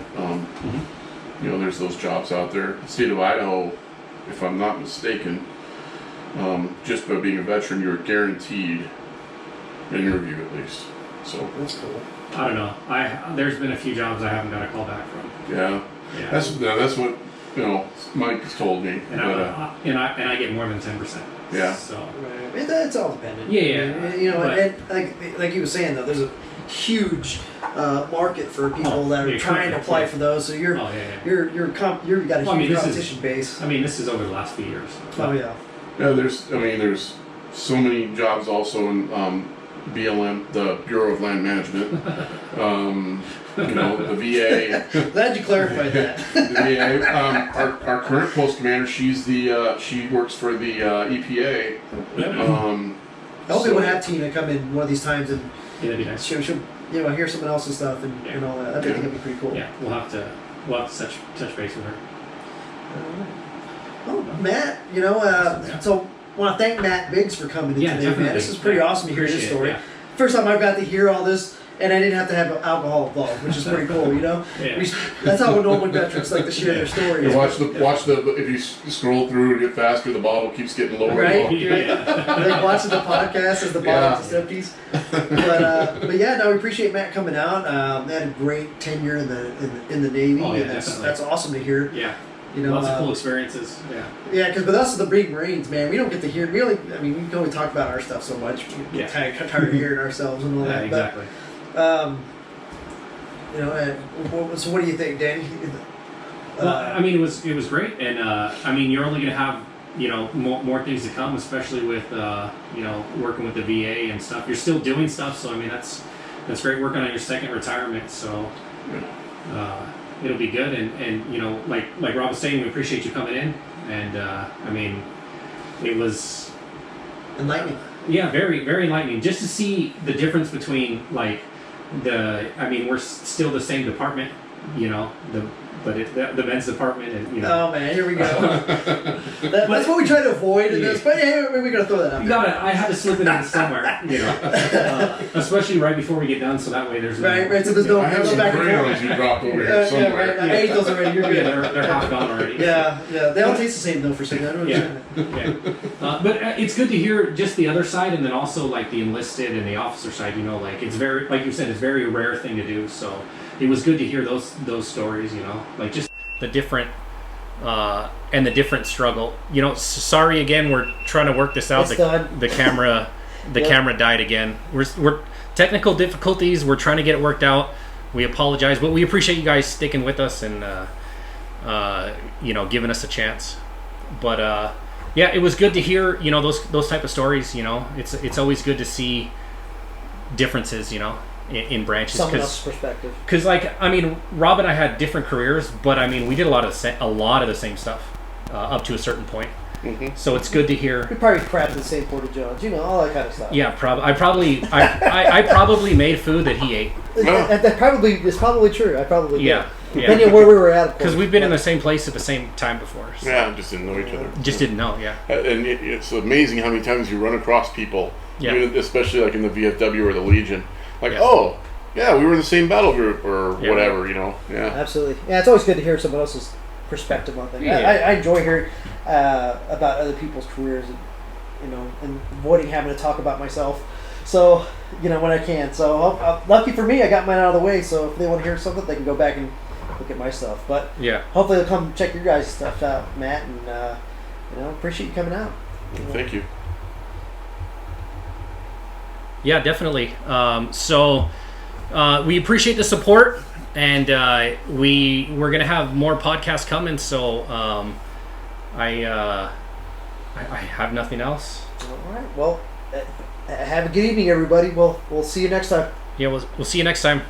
you know, there's those jobs out there. The state of Idaho, if I'm not mistaken, just by being a veteran, you're guaranteed an interview at least. So That's cool. I don't know. There's been a few jobs I haven't got a call back from. yeah, Yeah. that's what, you know, Mike's told me. and I get more than 10%. Yeah. So Right. It's all dependent. Yeah, You know, but- and like you were saying though, there's a huge market for people that are yeah, trying to apply for those. So you're oh yeah. you've got a huge Well, I mean, this is- competition base. I mean, this is over the last few years. Oh yeah. Yeah, there's so many jobs also in BLM, the Bureau of Land Management. You know, the VA. Glad you clarified that. The VA. Our current post commander, she works for the EPA. I hope we would have Tina come in one of these times and Yeah, that'd be nice. she'll hear someone else's stuff and all that. I think that'd be pretty cool. Yeah, we'll have to touch base with her. Oh, Matt, Yeah. so want to thank Matt Biggs for coming in Yeah, today, man. definitely. This is pretty Yeah. awesome to hear his Appreciate it, story. yeah. First time I've got to hear all this, and I didn't have to have alcohol involved, which is pretty cool, you know? Yeah. That's how normal veterans like to share their stories. You watch the if you scroll through and get faster, the bottle keeps getting lower. Right? And lower. Yeah. Like watching the podcast as the bottles is empties. But yeah, no, we appreciate Matt coming out. They had a great tenure in the Navy, Oh, yeah, and that's definitely. awesome to hear. Yeah. You know, Lots of cool experiences. Yeah. Yeah, because with us, the big Marines, man, we don't get to hear. We can only talk about our stuff so much. We Yeah. get tired of hearing ourselves and all Yeah, that. exactly. But, so what do you think, Danny? Well, I mean, it was great, and I mean, you're only going to have more things to come, especially with working with the VA and stuff. You're still doing stuff, so I mean, that's That's great working on your second retirement. So it'll be good. And you know, like Rob was saying, we appreciate you coming in. And I mean, it was Enlightening. yeah, very very enlightening just to see the difference between like I mean, we're still the same department, you know, the men's department, and you know. Oh man, here we go. That's what we try to avoid in this, but yeah, we're gonna throw that out. I had to slip it in somewhere, you know, especially right before we get done, so that way there's no. Right. So there's no I have some back and crayons forth. you dropped over here Yeah, somewhere. right. I ate those already. You're Yeah, good. they're half gone already. Yeah. They all taste the same though for some. I don't Yeah. understand that. Yeah. But it's good to hear just the other side, and then also like the enlisted and the officer side. You know, like it's very, like you said, it's a very rare thing to do. So it was good to hear those stories. You know, like just the different and the different struggle. You know, sorry again. We're trying to work this out. It's done. The camera, Yep. camera died again. We're technical difficulties. We're trying to get it worked out. We apologize, but we appreciate you guys sticking with us and you know, giving us a chance. But yeah, it was good to hear, you know, those type of stories. You know, it's always good to see differences, you know, in branches. Someone else's perspective. Because like, I mean, Rob and I had different careers, but I mean, we did a lot of the same stuff up to a certain point. Mm-hmm. So it's good to hear. We probably crapped the same Porta Johns, you know, all that kind of stuff. Yeah, I probably made food that he ate. That probably is probably true. I probably did. Yeah, Depending on where we were at, of because course. we've been in the same place at the same time before. So Yeah, just didn't know each other. just didn't know. Yeah. And it's amazing how many times you run across people, Yeah. even especially like in the VFW or the Legion. Like, Yeah. oh, yeah, we were in the same battle group or Yeah. whatever, you know. Yeah. Absolutely. Yeah, it's always good to hear someone else's perspective on things. Yeah. I enjoy hearing about other people's careers, and you know, and avoiding having to talk about myself. So, you know, when I can. So, lucky for me, I got mine out of the way. So, if they want to hear something, they can go back and look at my stuff. But Yeah. hopefully, they'll come check your guys' stuff out, Matt. And you know, appreciate you coming out. You know. Thank you. Yeah, definitely. So we appreciate the support, and we're gonna have more podcasts coming. So I have nothing else. All right. Well, have a good evening, everybody. We'll see you next time. Yeah, we'll see you next time.